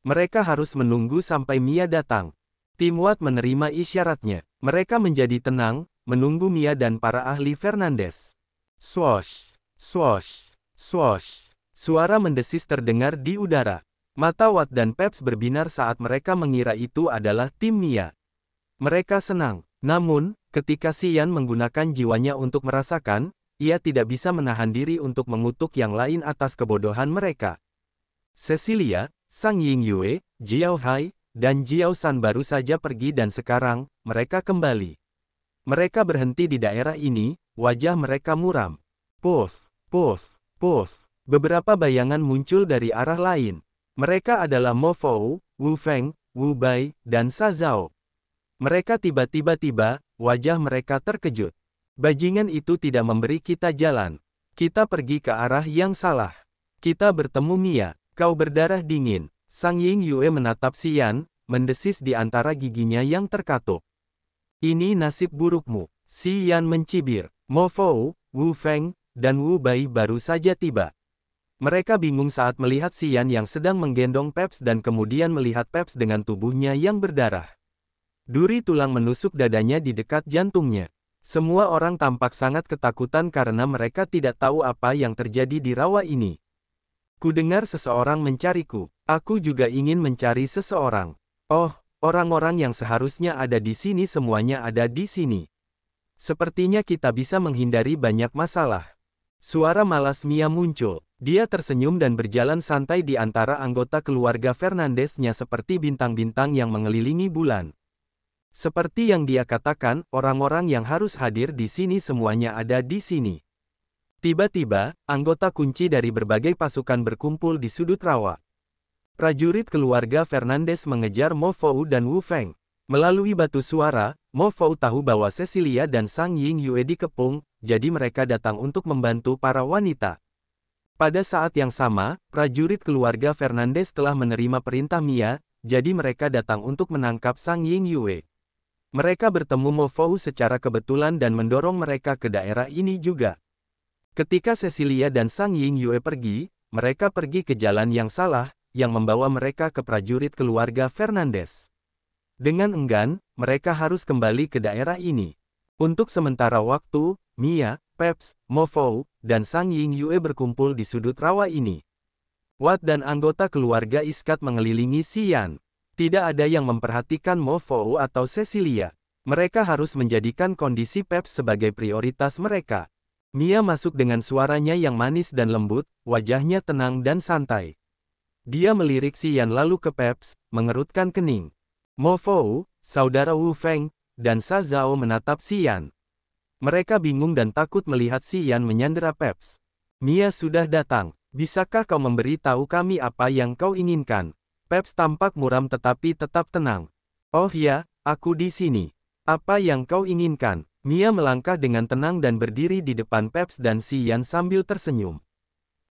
Mereka harus menunggu sampai Mia datang. Tim Watt menerima isyaratnya. Mereka menjadi tenang, menunggu Mia dan para ahli Fernandez. Swosh, swosh, swosh. Suara mendesis terdengar di udara. Mata Watt dan Peps berbinar saat mereka mengira itu adalah tim Mia. Mereka senang. Namun, ketika Si Yan menggunakan jiwanya untuk merasakan, ia tidak bisa menahan diri untuk mengutuk yang lain atas kebodohan mereka. Cecilia, Sang Ying Yue, Jiao Hai, dan Jiao San baru saja pergi dan sekarang, mereka kembali. Mereka berhenti di daerah ini, wajah mereka muram. Puff, puff, puff. Beberapa bayangan muncul dari arah lain. Mereka adalah Mo Fou, Wu Feng, Wu Bai, dan Sa Zhao. Mereka tiba-tiba, wajah mereka terkejut. Bajingan itu tidak memberi kita jalan. Kita pergi ke arah yang salah. Kita bertemu Mia. Kau berdarah dingin. Sang Ying Yue menatap Si Yan, mendesis di antara giginya yang terkatuk. "Ini nasib burukmu." Si Yan mencibir. Mo Fou, Wu Feng, dan Wu Bai baru saja tiba. Mereka bingung saat melihat Xian yang sedang menggendong Peps dan kemudian melihat Peps dengan tubuhnya yang berdarah. Duri tulang menusuk dadanya di dekat jantungnya. Semua orang tampak sangat ketakutan karena mereka tidak tahu apa yang terjadi di rawa ini. Kudengar seseorang mencariku. Aku juga ingin mencari seseorang. Oh, orang-orang yang seharusnya ada di sini semuanya ada di sini. Sepertinya kita bisa menghindari banyak masalah. Suara malas Mia muncul. Dia tersenyum dan berjalan santai di antara anggota keluarga Fernandez-nya seperti bintang-bintang yang mengelilingi bulan. Seperti yang dia katakan, orang-orang yang harus hadir di sini semuanya ada di sini. Tiba-tiba, anggota kunci dari berbagai pasukan berkumpul di sudut rawa. Prajurit keluarga Fernandez mengejar Mo Fou dan Wu Feng. Melalui batu suara, Mo Fou tahu bahwa Cecilia dan Sang Ying Yue dikepung, jadi mereka datang untuk membantu para wanita. Pada saat yang sama, prajurit keluarga Fernandez telah menerima perintah Mia, jadi mereka datang untuk menangkap Sang Ying Yue. Mereka bertemu Mo Fou secara kebetulan dan mendorong mereka ke daerah ini juga. Ketika Cecilia dan Sang Ying Yue pergi, mereka pergi ke jalan yang salah, yang membawa mereka ke prajurit keluarga Fernandez. Dengan enggan, mereka harus kembali ke daerah ini. Untuk sementara waktu, Mia, Peps, Mo Fou, dan Sang Ying Yue berkumpul di sudut rawa ini. Watt dan anggota keluarga Iskat mengelilingi Xian. Tidak ada yang memperhatikan Mo Fou atau Cecilia. Mereka harus menjadikan kondisi Peps sebagai prioritas mereka. Mia masuk dengan suaranya yang manis dan lembut, wajahnya tenang dan santai. Dia melirik Xian lalu ke Peps, mengerutkan kening. Mo Fou, saudara Wu Feng, dan Sa Zhao menatap Xian. Mereka bingung dan takut melihat Xian menyandera Peps. Mia sudah datang. Bisakah kau memberi tahu kami apa yang kau inginkan? Peps tampak muram tetapi tetap tenang. Oh ya, aku di sini. Apa yang kau inginkan? Mia melangkah dengan tenang dan berdiri di depan Peps dan Xian sambil tersenyum.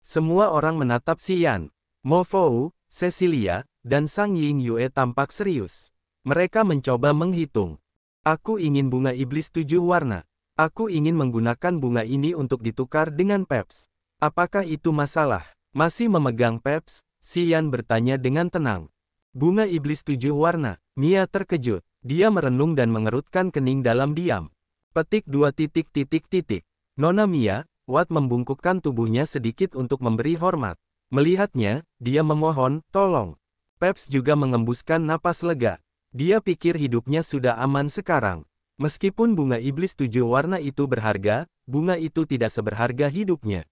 Semua orang menatap Xian. Mo Fou, Cecilia, dan Sang Ying Yue tampak serius. Mereka mencoba menghitung. Aku ingin bunga iblis 7 warna. Aku ingin menggunakan bunga ini untuk ditukar dengan Peps. Apakah itu masalah? Masih memegang Peps, Xian bertanya dengan tenang. Bunga iblis 7 warna. Mia terkejut. Dia merenung dan mengerutkan kening dalam diam. Petik 2 titik titik titik. Nona Mia, Watt membungkukkan tubuhnya sedikit untuk memberi hormat. Melihatnya, dia memohon, tolong. Peps juga mengembuskan napas lega. Dia pikir hidupnya sudah aman sekarang. Meskipun bunga iblis 7 warna itu berharga, bunga itu tidak seberharga hidupnya.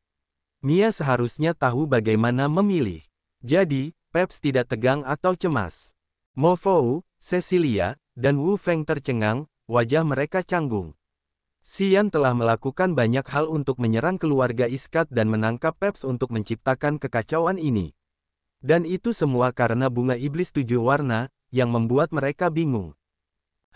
Mia seharusnya tahu bagaimana memilih. Jadi, Peps tidak tegang atau cemas. Mo Fou, Cecilia, dan Wu Feng tercengang, wajah mereka canggung. Xian telah melakukan banyak hal untuk menyerang keluarga Iskat dan menangkap Peps untuk menciptakan kekacauan ini. Dan itu semua karena bunga iblis 7 warna, yang membuat mereka bingung.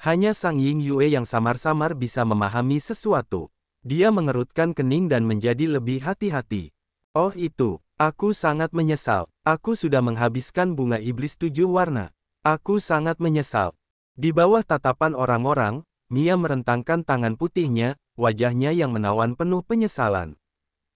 Hanya Sang Ying Yue yang samar-samar bisa memahami sesuatu. Dia mengerutkan kening dan menjadi lebih hati-hati. Oh itu, aku sangat menyesal. Aku sudah menghabiskan bunga iblis 7 warna. Aku sangat menyesal. Di bawah tatapan orang-orang, Mia merentangkan tangan putihnya, wajahnya yang menawan penuh penyesalan.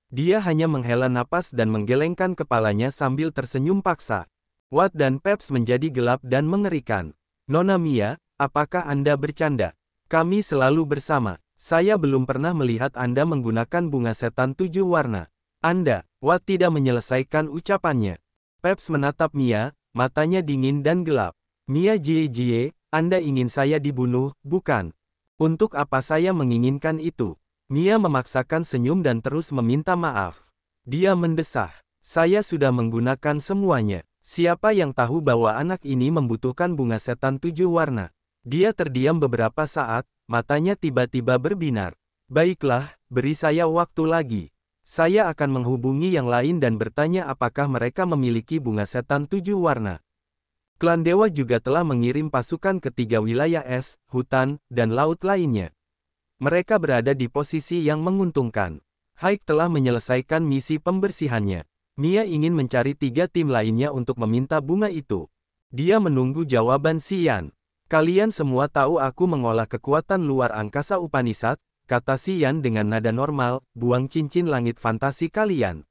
Dia hanya menghela napas dan menggelengkan kepalanya sambil tersenyum paksa. Watt dan Peps menjadi gelap dan mengerikan. Nona Mia, apakah Anda bercanda? Kami selalu bersama. Saya belum pernah melihat Anda menggunakan bunga setan 7 warna. Anda, Watt tidak menyelesaikan ucapannya. Peps menatap Mia, matanya dingin dan gelap. Mia Jie, Anda ingin saya dibunuh, bukan? Untuk apa saya menginginkan itu? Mia memaksakan senyum dan terus meminta maaf. Dia mendesah. Saya sudah menggunakan semuanya. Siapa yang tahu bahwa anak ini membutuhkan bunga setan 7 warna? Dia terdiam beberapa saat, matanya tiba-tiba berbinar. Baiklah, beri saya waktu lagi. Saya akan menghubungi yang lain dan bertanya apakah mereka memiliki bunga setan 7 warna. Klan Dewa juga telah mengirim pasukan ke 3 wilayah es, hutan, dan laut lainnya. Mereka berada di posisi yang menguntungkan. Haik telah menyelesaikan misi pembersihannya. Mia ingin mencari 3 tim lainnya untuk meminta bunga itu. Dia menunggu jawaban Xian. Kalian semua tahu aku mengolah kekuatan luar angkasa Upanishad, kata Xian dengan nada normal, buang cincin langit fantasi kalian.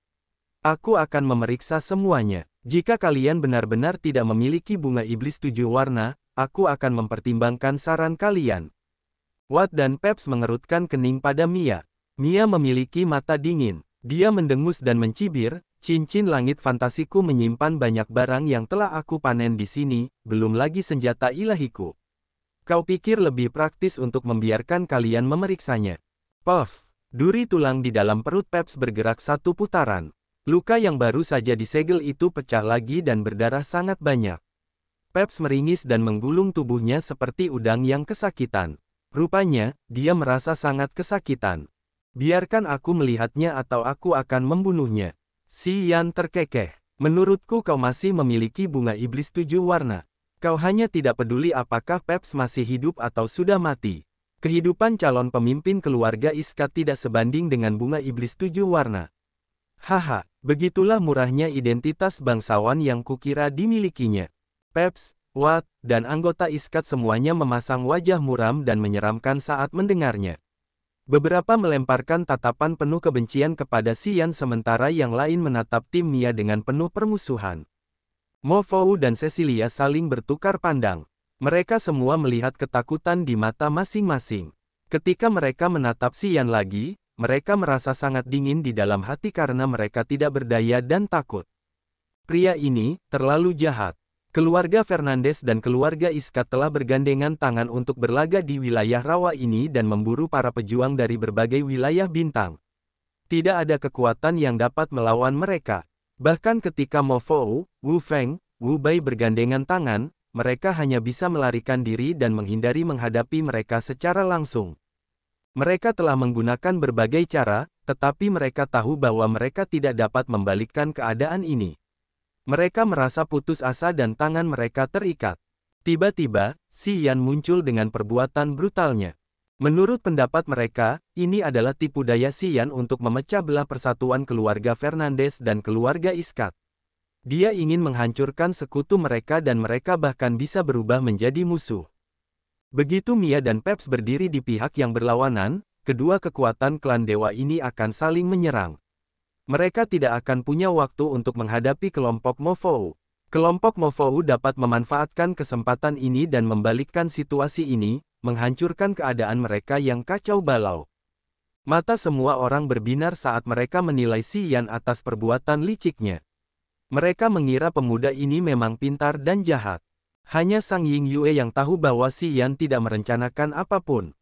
Aku akan memeriksa semuanya. Jika kalian benar-benar tidak memiliki bunga iblis 7 warna, aku akan mempertimbangkan saran kalian. Watt dan Peps mengerutkan kening pada Mia. Mia memiliki mata dingin. Dia mendengus dan mencibir, cincin langit fantasiku menyimpan banyak barang yang telah aku panen di sini, belum lagi senjata ilahiku. Kau pikir lebih praktis untuk membiarkan kalian memeriksanya? Puff! Duri tulang di dalam perut Peps bergerak satu putaran. Luka yang baru saja disegel itu pecah lagi dan berdarah sangat banyak. Peps meringis dan menggulung tubuhnya seperti udang yang kesakitan. Rupanya, dia merasa sangat kesakitan. Biarkan aku melihatnya atau aku akan membunuhnya. Xian terkekeh. Menurutku kau masih memiliki bunga iblis 7 warna. Kau hanya tidak peduli apakah Peps masih hidup atau sudah mati. Kehidupan calon pemimpin keluarga Iskat tidak sebanding dengan bunga iblis 7 warna. Haha, begitulah murahnya identitas bangsawan yang kukira dimilikinya. Peps, Watt, dan anggota Iskat semuanya memasang wajah muram dan menyeramkan saat mendengarnya. Beberapa melemparkan tatapan penuh kebencian kepada Xian sementara yang lain menatap tim Mia dengan penuh permusuhan. Mo Fou dan Cecilia saling bertukar pandang. Mereka semua melihat ketakutan di mata masing-masing. Ketika mereka menatap Xian lagi, mereka merasa sangat dingin di dalam hati karena mereka tidak berdaya dan takut. Pria ini terlalu jahat. Keluarga Fernandes dan keluarga Iskat telah bergandengan tangan untuk berlaga di wilayah rawa ini dan memburu para pejuang dari berbagai wilayah bintang. Tidak ada kekuatan yang dapat melawan mereka. Bahkan ketika Mo Fou, Wu Feng, Wu Bai bergandengan tangan, mereka hanya bisa melarikan diri dan menghindari menghadapi mereka secara langsung. Mereka telah menggunakan berbagai cara, tetapi mereka tahu bahwa mereka tidak dapat membalikkan keadaan ini. Mereka merasa putus asa dan tangan mereka terikat. Tiba-tiba, Xian muncul dengan perbuatan brutalnya. Menurut pendapat mereka, ini adalah tipu daya Xian untuk memecah belah persatuan keluarga Fernandes dan keluarga Iskat. Dia ingin menghancurkan sekutu mereka dan mereka bahkan bisa berubah menjadi musuh. Begitu Mia dan Peps berdiri di pihak yang berlawanan, kedua kekuatan klan dewa ini akan saling menyerang. Mereka tidak akan punya waktu untuk menghadapi kelompok Mo Fou. Kelompok Mo Fou dapat memanfaatkan kesempatan ini dan membalikkan situasi ini, menghancurkan keadaan mereka yang kacau balau. Mata semua orang berbinar saat mereka menilai Xian atas perbuatan liciknya. Mereka mengira pemuda ini memang pintar dan jahat. Hanya Sang Ying Yue yang tahu bahwa Xian tidak merencanakan apapun.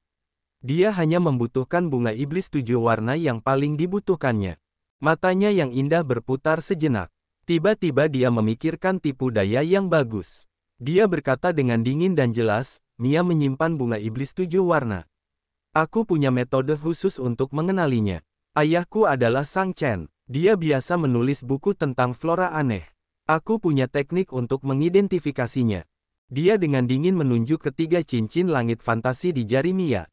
Dia hanya membutuhkan bunga iblis 7 warna yang paling dibutuhkannya. Matanya yang indah berputar sejenak. Tiba-tiba dia memikirkan tipu daya yang bagus. Dia berkata dengan dingin dan jelas, Mia menyimpan bunga iblis 7 warna. Aku punya metode khusus untuk mengenalinya. Ayahku adalah Sang Chen. Dia biasa menulis buku tentang flora aneh. Aku punya teknik untuk mengidentifikasinya. Dia dengan dingin menunjuk ketiga cincin langit fantasi di jari Mia.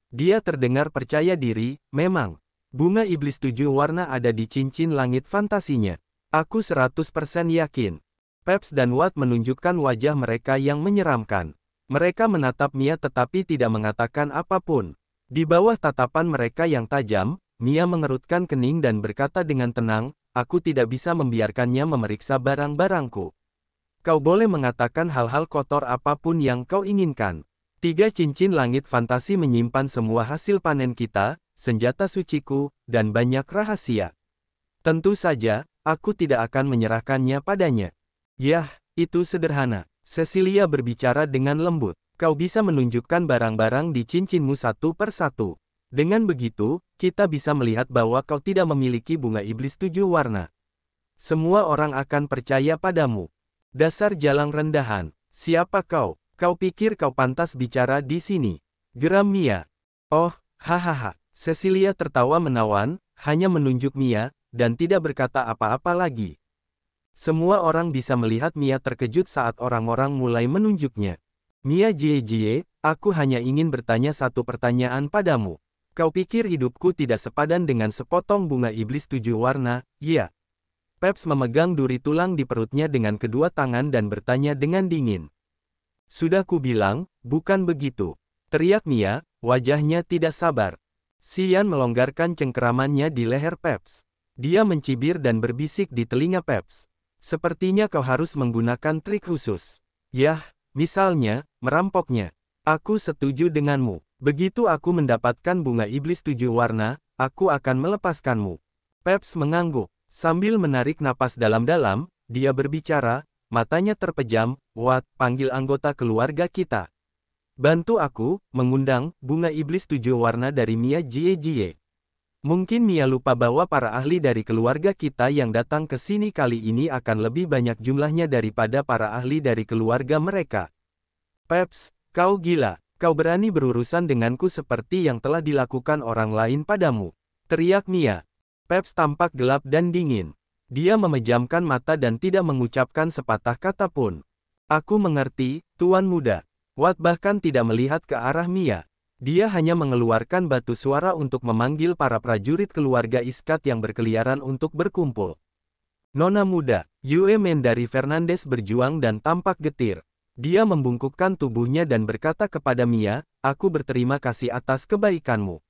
Dia terdengar percaya diri, memang. Bunga iblis 7 warna ada di cincin langit fantasinya. Aku 100% yakin. Peps dan Watt menunjukkan wajah mereka yang menyeramkan. Mereka menatap Mia tetapi tidak mengatakan apapun. Di bawah tatapan mereka yang tajam, Mia mengerutkan kening dan berkata dengan tenang, aku tidak bisa membiarkannya memeriksa barang-barangku. Kau boleh mengatakan hal-hal kotor apapun yang kau inginkan. 3 cincin langit fantasi menyimpan semua hasil panen kita, senjata suciku, dan banyak rahasia. Tentu saja, aku tidak akan menyerahkannya padanya. Yah, itu sederhana. Cecilia berbicara dengan lembut. Kau bisa menunjukkan barang-barang di cincinmu satu per satu. Dengan begitu, kita bisa melihat bahwa kau tidak memiliki bunga iblis 7 warna. Semua orang akan percaya padamu. Dasar jalang rendahan. Siapa kau? Kau pikir kau pantas bicara di sini? Geram Mia. Oh, hahaha. Cecilia tertawa menawan, hanya menunjuk Mia, dan tidak berkata apa-apa lagi. Semua orang bisa melihat Mia terkejut saat orang-orang mulai menunjuknya. Mia Jie, aku hanya ingin bertanya satu pertanyaan padamu. Kau pikir hidupku tidak sepadan dengan sepotong bunga iblis 7 warna, ya? Peps memegang duri tulang di perutnya dengan kedua tangan dan bertanya dengan dingin. Sudah ku bilang, bukan begitu. Teriak Mia, wajahnya tidak sabar. Xian melonggarkan cengkeramannya di leher Peps. Dia mencibir dan berbisik di telinga Peps. Sepertinya kau harus menggunakan trik khusus. Yah, misalnya, merampoknya. Aku setuju denganmu. Begitu aku mendapatkan bunga iblis 7 warna, aku akan melepaskanmu. Peps mengangguk. Sambil menarik napas dalam-dalam, dia berbicara, matanya terpejam. Watt, panggil anggota keluarga kita. Bantu aku, mengundang, bunga iblis 7 warna dari Mia Jie. Mungkin Mia lupa bahwa para ahli dari keluarga kita yang datang ke sini kali ini akan lebih banyak jumlahnya daripada para ahli dari keluarga mereka. Peps, kau gila. Kau berani berurusan denganku seperti yang telah dilakukan orang lain padamu. Teriak Mia. Peps tampak gelap dan dingin. Dia memejamkan mata dan tidak mengucapkan sepatah kata pun. Aku mengerti, Tuan Muda. Watt bahkan tidak melihat ke arah Mia. Dia hanya mengeluarkan batu suara untuk memanggil para prajurit keluarga Iskat yang berkeliaran untuk berkumpul. Nona muda, Yue Men dari Fernandes berjuang dan tampak getir. Dia membungkukkan tubuhnya dan berkata kepada Mia, aku berterima kasih atas kebaikanmu.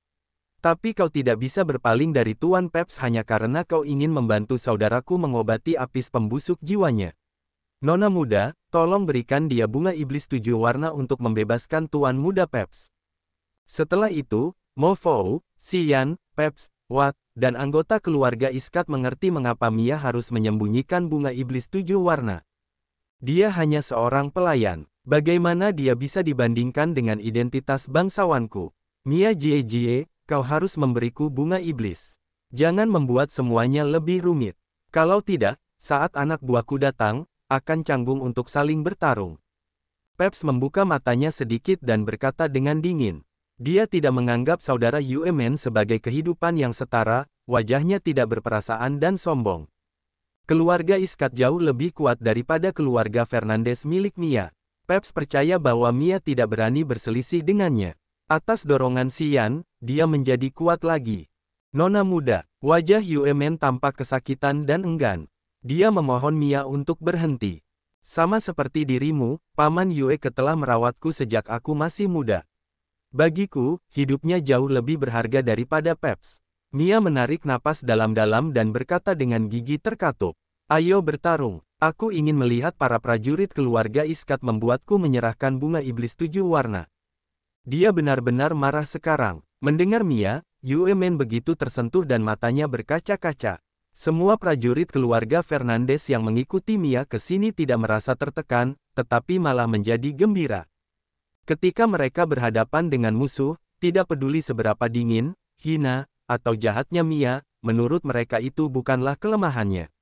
Tapi kau tidak bisa berpaling dari Tuan Peps hanya karena kau ingin membantu saudaraku mengobati apis pembusuk jiwanya. Nona muda, tolong berikan dia bunga iblis 7 warna untuk membebaskan Tuan Muda Peps. Setelah itu, Mo Fou, Xian, Peps, Watt, dan anggota keluarga Iskat mengerti mengapa Mia harus menyembunyikan bunga iblis 7 warna. Dia hanya seorang pelayan. Bagaimana dia bisa dibandingkan dengan identitas bangsawanku? Mia Jie, kau harus memberiku bunga iblis. Jangan membuat semuanya lebih rumit. Kalau tidak, saat anak buahku datang, akan canggung untuk saling bertarung. Peps membuka matanya sedikit dan berkata dengan dingin. Dia tidak menganggap saudara Yue Men sebagai kehidupan yang setara, wajahnya tidak berperasaan dan sombong. Keluarga Iskat jauh lebih kuat daripada keluarga Fernandes milik Mia. Peps percaya bahwa Mia tidak berani berselisih dengannya. Atas dorongan Xian, dia menjadi kuat lagi. Nona muda, wajah Yue Men tampak kesakitan dan enggan. Dia memohon Mia untuk berhenti. Sama seperti dirimu, Paman Yue telah merawatku sejak aku masih muda. Bagiku, hidupnya jauh lebih berharga daripada Peps. Mia menarik napas dalam-dalam dan berkata dengan gigi terkatup. Ayo bertarung, aku ingin melihat para prajurit keluarga Iskat membuatku menyerahkan bunga iblis 7 warna. Dia benar-benar marah sekarang. Mendengar Mia, Yue Men begitu tersentuh dan matanya berkaca-kaca. Semua prajurit keluarga Fernandes yang mengikuti Mia ke sini tidak merasa tertekan, tetapi malah menjadi gembira. Ketika mereka berhadapan dengan musuh, tidak peduli seberapa dingin, hina, atau jahatnya Mia, menurut mereka itu bukanlah kelemahannya.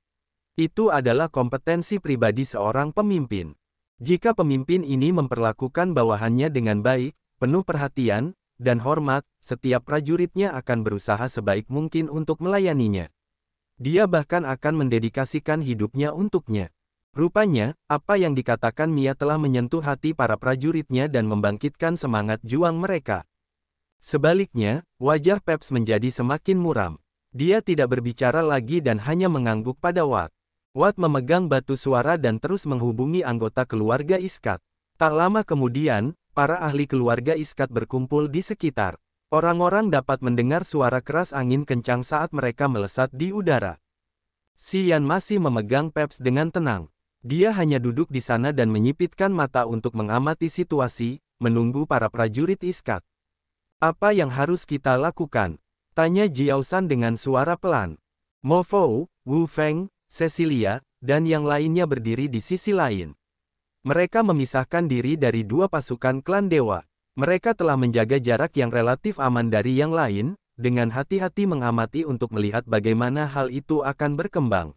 Itu adalah kompetensi pribadi seorang pemimpin. Jika pemimpin ini memperlakukan bawahannya dengan baik, penuh perhatian, dan hormat, setiap prajuritnya akan berusaha sebaik mungkin untuk melayaninya. Dia bahkan akan mendedikasikan hidupnya untuknya. Rupanya, apa yang dikatakan Mia telah menyentuh hati para prajuritnya dan membangkitkan semangat juang mereka. Sebaliknya, wajah Peps menjadi semakin muram. Dia tidak berbicara lagi dan hanya mengangguk pada Watt. Watt memegang batu suara dan terus menghubungi anggota keluarga Iskat. Tak lama kemudian, para ahli keluarga Iskat berkumpul di sekitar. Orang-orang dapat mendengar suara keras angin kencang saat mereka melesat di udara. Xian masih memegang Peps dengan tenang. Dia hanya duduk di sana dan menyipitkan mata untuk mengamati situasi, menunggu para prajurit Iskat. Apa yang harus kita lakukan? Tanya Jiao San dengan suara pelan. Mo Fou, Wu Feng, Cecilia, dan yang lainnya berdiri di sisi lain. Mereka memisahkan diri dari dua pasukan klan dewa. Mereka telah menjaga jarak yang relatif aman dari yang lain, dengan hati-hati mengamati untuk melihat bagaimana hal itu akan berkembang.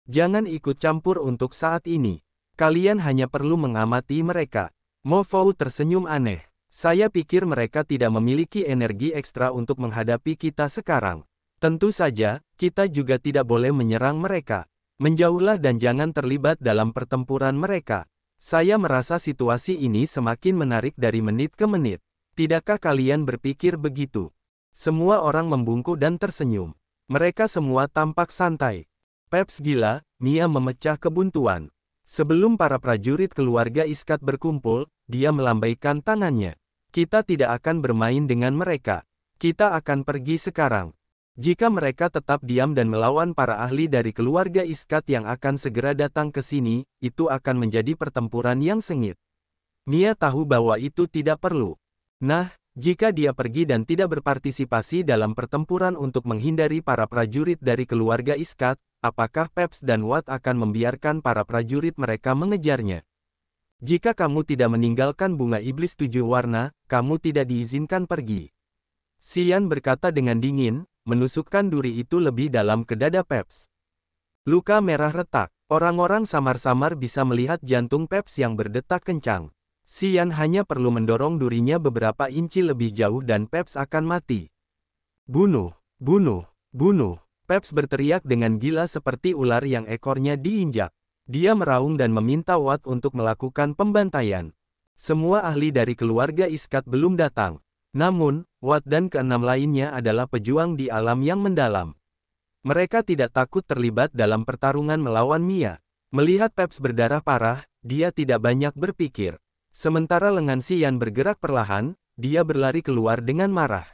Jangan ikut campur untuk saat ini. Kalian hanya perlu mengamati mereka. Mo Fou tersenyum aneh. Saya pikir mereka tidak memiliki energi ekstra untuk menghadapi kita sekarang. Tentu saja, kita juga tidak boleh menyerang mereka. Menjauhlah dan jangan terlibat dalam pertempuran mereka. Saya merasa situasi ini semakin menarik dari menit ke menit. Tidakkah kalian berpikir begitu? Semua orang membungkuk dan tersenyum. Mereka semua tampak santai. Peps gila, Mia memecah kebuntuan. Sebelum para prajurit keluarga Iskat berkumpul, dia melambaikan tangannya. Kita tidak akan bermain dengan mereka. Kita akan pergi sekarang. Jika mereka tetap diam dan melawan para ahli dari keluarga Iskat yang akan segera datang ke sini, itu akan menjadi pertempuran yang sengit. Mia tahu bahwa itu tidak perlu. Nah, jika dia pergi dan tidak berpartisipasi dalam pertempuran untuk menghindari para prajurit dari keluarga Iskat, apakah Peps dan Watt akan membiarkan para prajurit mereka mengejarnya? Jika kamu tidak meninggalkan bunga iblis 7 warna, kamu tidak diizinkan pergi. Xian berkata dengan dingin, menusukkan duri itu lebih dalam ke dada Peps. Luka merah retak. Orang-orang samar-samar bisa melihat jantung Peps yang berdetak kencang. Xian hanya perlu mendorong durinya beberapa inci lebih jauh dan Peps akan mati. Bunuh, bunuh, bunuh. Peps berteriak dengan gila seperti ular yang ekornya diinjak. Dia meraung dan meminta Watt untuk melakukan pembantaian. Semua ahli dari keluarga Iskat belum datang. Namun, Watt dan keenam lainnya adalah pejuang di alam yang mendalam. Mereka tidak takut terlibat dalam pertarungan melawan Mia. Melihat Peps berdarah parah, dia tidak banyak berpikir. Sementara lengan Xian bergerak perlahan, dia berlari keluar dengan marah.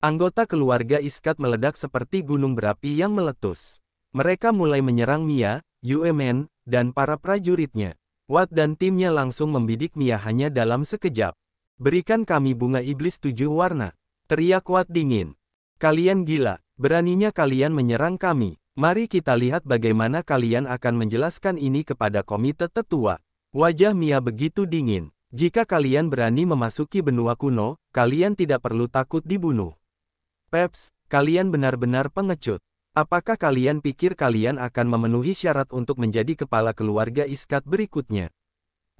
Anggota keluarga Iskat meledak seperti gunung berapi yang meletus. Mereka mulai menyerang Mia, Yue Men, dan para prajuritnya. Watt dan timnya langsung membidik Mia hanya dalam sekejap. Berikan kami bunga iblis 7 warna. Teriak Watt dingin. Kalian gila, beraninya kalian menyerang kami. Mari kita lihat bagaimana kalian akan menjelaskan ini kepada komite tetua. Wajah Mia begitu dingin. Jika kalian berani memasuki benua kuno, kalian tidak perlu takut dibunuh. Peps, kalian benar-benar pengecut. Apakah kalian pikir kalian akan memenuhi syarat untuk menjadi kepala keluarga Iskat berikutnya?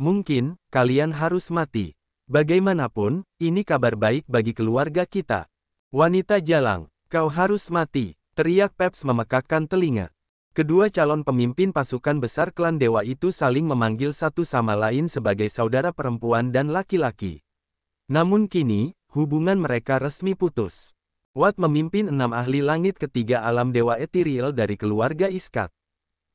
Mungkin, kalian harus mati. Bagaimanapun, ini kabar baik bagi keluarga kita. Wanita jalang, kau harus mati, teriak Peps memekakkan telinga. Kedua calon pemimpin pasukan besar klan dewa itu saling memanggil satu sama lain sebagai saudara perempuan dan laki-laki. Namun kini, hubungan mereka resmi putus. Watt memimpin 6 ahli langit ketiga alam dewa etiril dari keluarga Iskat.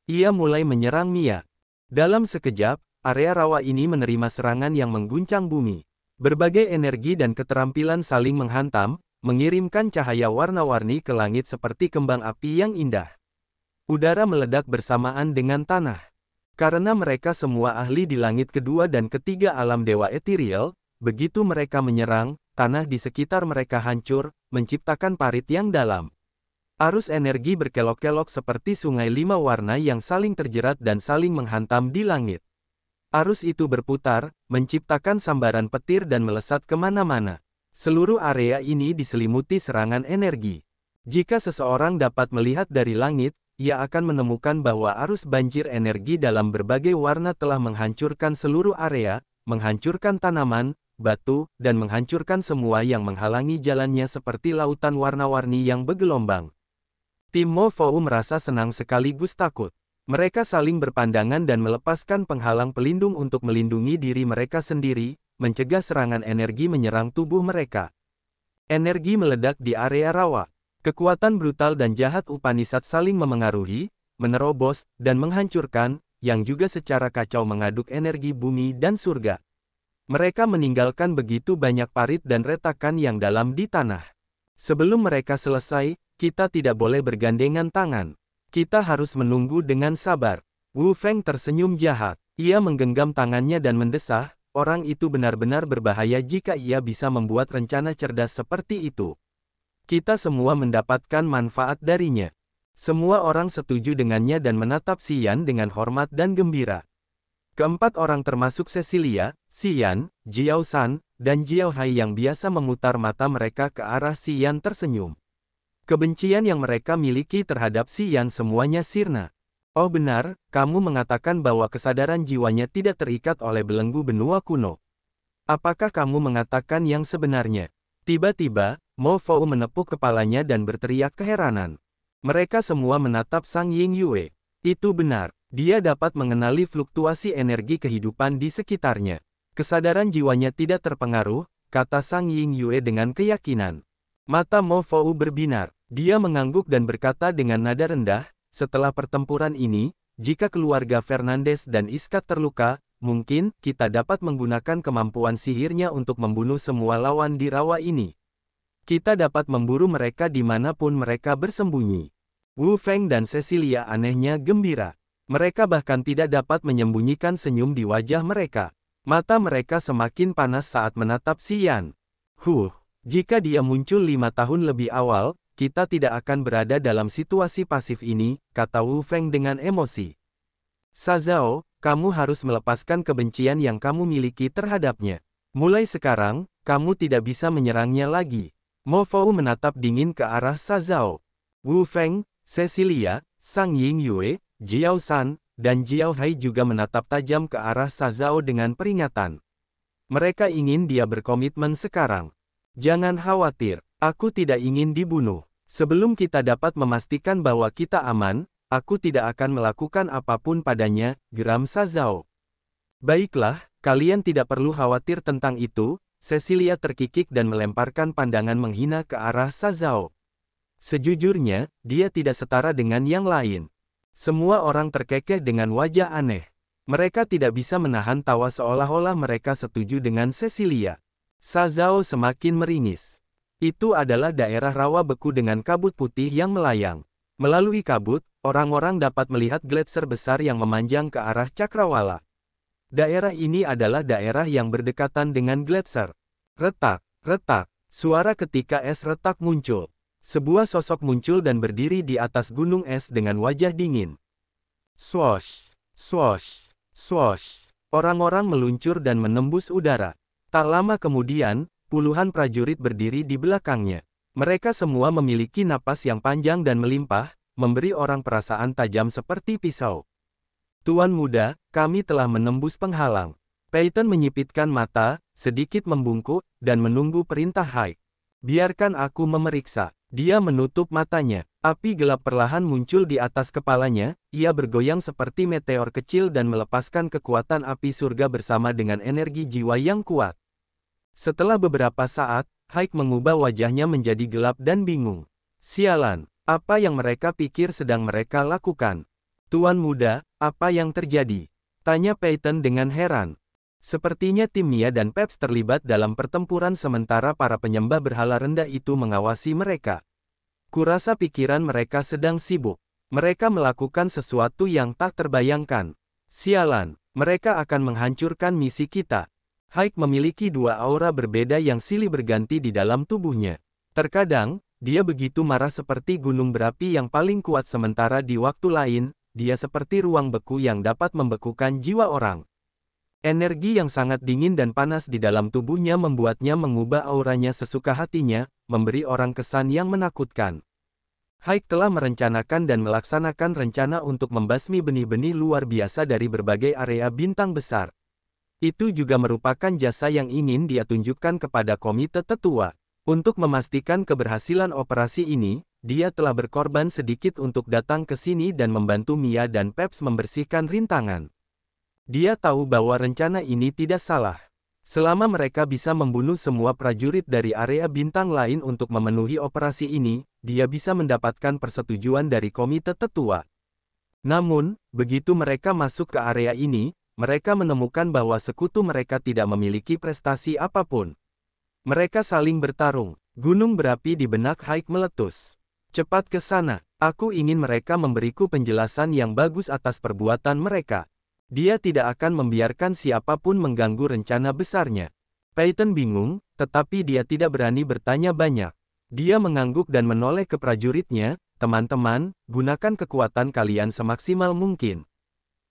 Ia mulai menyerang Mia. Dalam sekejap, area rawa ini menerima serangan yang mengguncang bumi. Berbagai energi dan keterampilan saling menghantam, mengirimkan cahaya warna-warni ke langit seperti kembang api yang indah. Udara meledak bersamaan dengan tanah. Karena mereka semua ahli di langit kedua dan ketiga alam dewa etiril, begitu mereka menyerang, tanah di sekitar mereka hancur, menciptakan parit yang dalam. Arus energi berkelok-kelok seperti sungai 5 warna yang saling terjerat dan saling menghantam di langit. Arus itu berputar, menciptakan sambaran petir dan melesat kemana-mana. Seluruh area ini diselimuti serangan energi. Jika seseorang dapat melihat dari langit, ia akan menemukan bahwa arus banjir energi dalam berbagai warna telah menghancurkan seluruh area, menghancurkan tanaman, batu, dan menghancurkan semua yang menghalangi jalannya seperti lautan warna-warni yang bergelombang. Tim Mo Fou merasa senang sekaligus takut. Mereka saling berpandangan dan melepaskan penghalang pelindung untuk melindungi diri mereka sendiri, mencegah serangan energi menyerang tubuh mereka. Energi meledak di area rawa. Kekuatan brutal dan jahat Upanishad saling memengaruhi, menerobos, dan menghancurkan, yang juga secara kacau mengaduk energi bumi dan surga. Mereka meninggalkan begitu banyak parit dan retakan yang dalam di tanah. Sebelum mereka selesai, kita tidak boleh bergandengan tangan. Kita harus menunggu dengan sabar. Wu Feng tersenyum jahat. Ia menggenggam tangannya dan mendesah, orang itu benar-benar berbahaya jika ia bisa membuat rencana cerdas seperti itu. Kita semua mendapatkan manfaat darinya. Semua orang setuju dengannya dan menatap Xian dengan hormat dan gembira. Keempat orang termasuk Cecilia, Xian, Jiao San, dan Jiao Hai yang biasa memutar mata mereka ke arah Xian tersenyum. Kebencian yang mereka miliki terhadap Xian semuanya sirna. Oh benar, kamu mengatakan bahwa kesadaran jiwanya tidak terikat oleh belenggu benua kuno. Apakah kamu mengatakan yang sebenarnya? Tiba-tiba, Mo Fou menepuk kepalanya dan berteriak keheranan. Mereka semua menatap Sang Ying Yue. Itu benar, dia dapat mengenali fluktuasi energi kehidupan di sekitarnya. Kesadaran jiwanya tidak terpengaruh, kata Sang Ying Yue dengan keyakinan. Mata Mo Fou berbinar. Dia mengangguk dan berkata dengan nada rendah, setelah pertempuran ini, jika keluarga Fernandes dan Iskat terluka, mungkin kita dapat menggunakan kemampuan sihirnya untuk membunuh semua lawan di rawa ini. Kita dapat memburu mereka dimanapun mereka bersembunyi. Wu Feng dan Cecilia anehnya gembira. Mereka bahkan tidak dapat menyembunyikan senyum di wajah mereka. Mata mereka semakin panas saat menatap Xian. Jika dia muncul 5 tahun lebih awal, kita tidak akan berada dalam situasi pasif ini, kata Wu Feng dengan emosi. Shazao, kamu harus melepaskan kebencian yang kamu miliki terhadapnya. Mulai sekarang, kamu tidak bisa menyerangnya lagi. Mo Fou menatap dingin ke arah Shazao. Wu Feng, Cecilia, Sang Ying Yue, Jiao San, dan Jiao Hai juga menatap tajam ke arah Shazao dengan peringatan. Mereka ingin dia berkomitmen sekarang. Jangan khawatir, aku tidak ingin dibunuh. Sebelum kita dapat memastikan bahwa kita aman, aku tidak akan melakukan apapun padanya, geram Shazao. Baiklah, kalian tidak perlu khawatir tentang itu. Cecilia terkikik dan melemparkan pandangan menghina ke arah Shazao. Sejujurnya, dia tidak setara dengan yang lain. Semua orang terkekeh dengan wajah aneh. Mereka tidak bisa menahan tawa seolah-olah mereka setuju dengan Cecilia. Shazao semakin meringis. Itu adalah daerah rawa beku dengan kabut putih yang melayang. Melalui kabut, orang-orang dapat melihat gletser besar yang memanjang ke arah cakrawala. Daerah ini adalah daerah yang berdekatan dengan gletser. Retak, retak, suara ketika es retak muncul. Sebuah sosok muncul dan berdiri di atas gunung es dengan wajah dingin. Swosh, swosh, swosh. Orang-orang meluncur dan menembus udara. Tak lama kemudian, puluhan prajurit berdiri di belakangnya. Mereka semua memiliki napas yang panjang dan melimpah, memberi orang perasaan tajam seperti pisau. Tuan muda, kami telah menembus penghalang. Peyton menyipitkan mata, sedikit membungkuk, dan menunggu perintah Haik. Biarkan aku memeriksa. Dia menutup matanya. Api gelap perlahan muncul di atas kepalanya, ia bergoyang seperti meteor kecil dan melepaskan kekuatan api surga bersama dengan energi jiwa yang kuat. Setelah beberapa saat, Haik mengubah wajahnya menjadi gelap dan bingung. Sialan, apa yang mereka pikir sedang mereka lakukan? Tuan muda, apa yang terjadi? Tanya Peyton dengan heran. Sepertinya tim Mia dan Peps terlibat dalam pertempuran sementara para penyembah berhala rendah itu mengawasi mereka. Kurasa pikiran mereka sedang sibuk. Mereka melakukan sesuatu yang tak terbayangkan. Sialan, mereka akan menghancurkan misi kita. Haik memiliki dua aura berbeda yang silih berganti di dalam tubuhnya. Terkadang, dia begitu marah seperti gunung berapi yang paling kuat sementara di waktu lain, dia seperti ruang beku yang dapat membekukan jiwa orang. Energi yang sangat dingin dan panas di dalam tubuhnya membuatnya mengubah auranya sesuka hatinya, memberi orang kesan yang menakutkan. Haik telah merencanakan dan melaksanakan rencana untuk membasmi benih-benih luar biasa dari berbagai area bintang besar. Itu juga merupakan jasa yang ingin dia tunjukkan kepada komite tetua. Untuk memastikan keberhasilan operasi ini, dia telah berkorban sedikit untuk datang ke sini dan membantu Mia dan Peps membersihkan rintangan. Dia tahu bahwa rencana ini tidak salah. Selama mereka bisa membunuh semua prajurit dari area bintang lain untuk memenuhi operasi ini, dia bisa mendapatkan persetujuan dari komite tetua. Namun, begitu mereka masuk ke area ini, mereka menemukan bahwa sekutu mereka tidak memiliki prestasi apapun. Mereka saling bertarung. Gunung berapi di benak Haik meletus. Cepat ke sana, aku ingin mereka memberiku penjelasan yang bagus atas perbuatan mereka. Dia tidak akan membiarkan siapapun mengganggu rencana besarnya. Peyton bingung, tetapi dia tidak berani bertanya banyak. Dia mengangguk dan menoleh ke prajuritnya, teman-teman, gunakan kekuatan kalian semaksimal mungkin.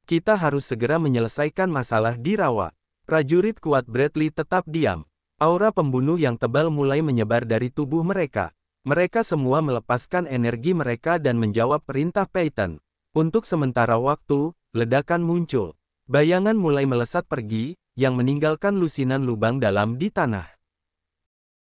Kita harus segera menyelesaikan masalah di rawa. Prajurit kuat Bradley tetap diam. Aura pembunuh yang tebal mulai menyebar dari tubuh mereka. Mereka semua melepaskan energi mereka dan menjawab perintah Peyton. Untuk sementara waktu, ledakan muncul. Bayangan mulai melesat pergi, yang meninggalkan lusinan lubang dalam di tanah.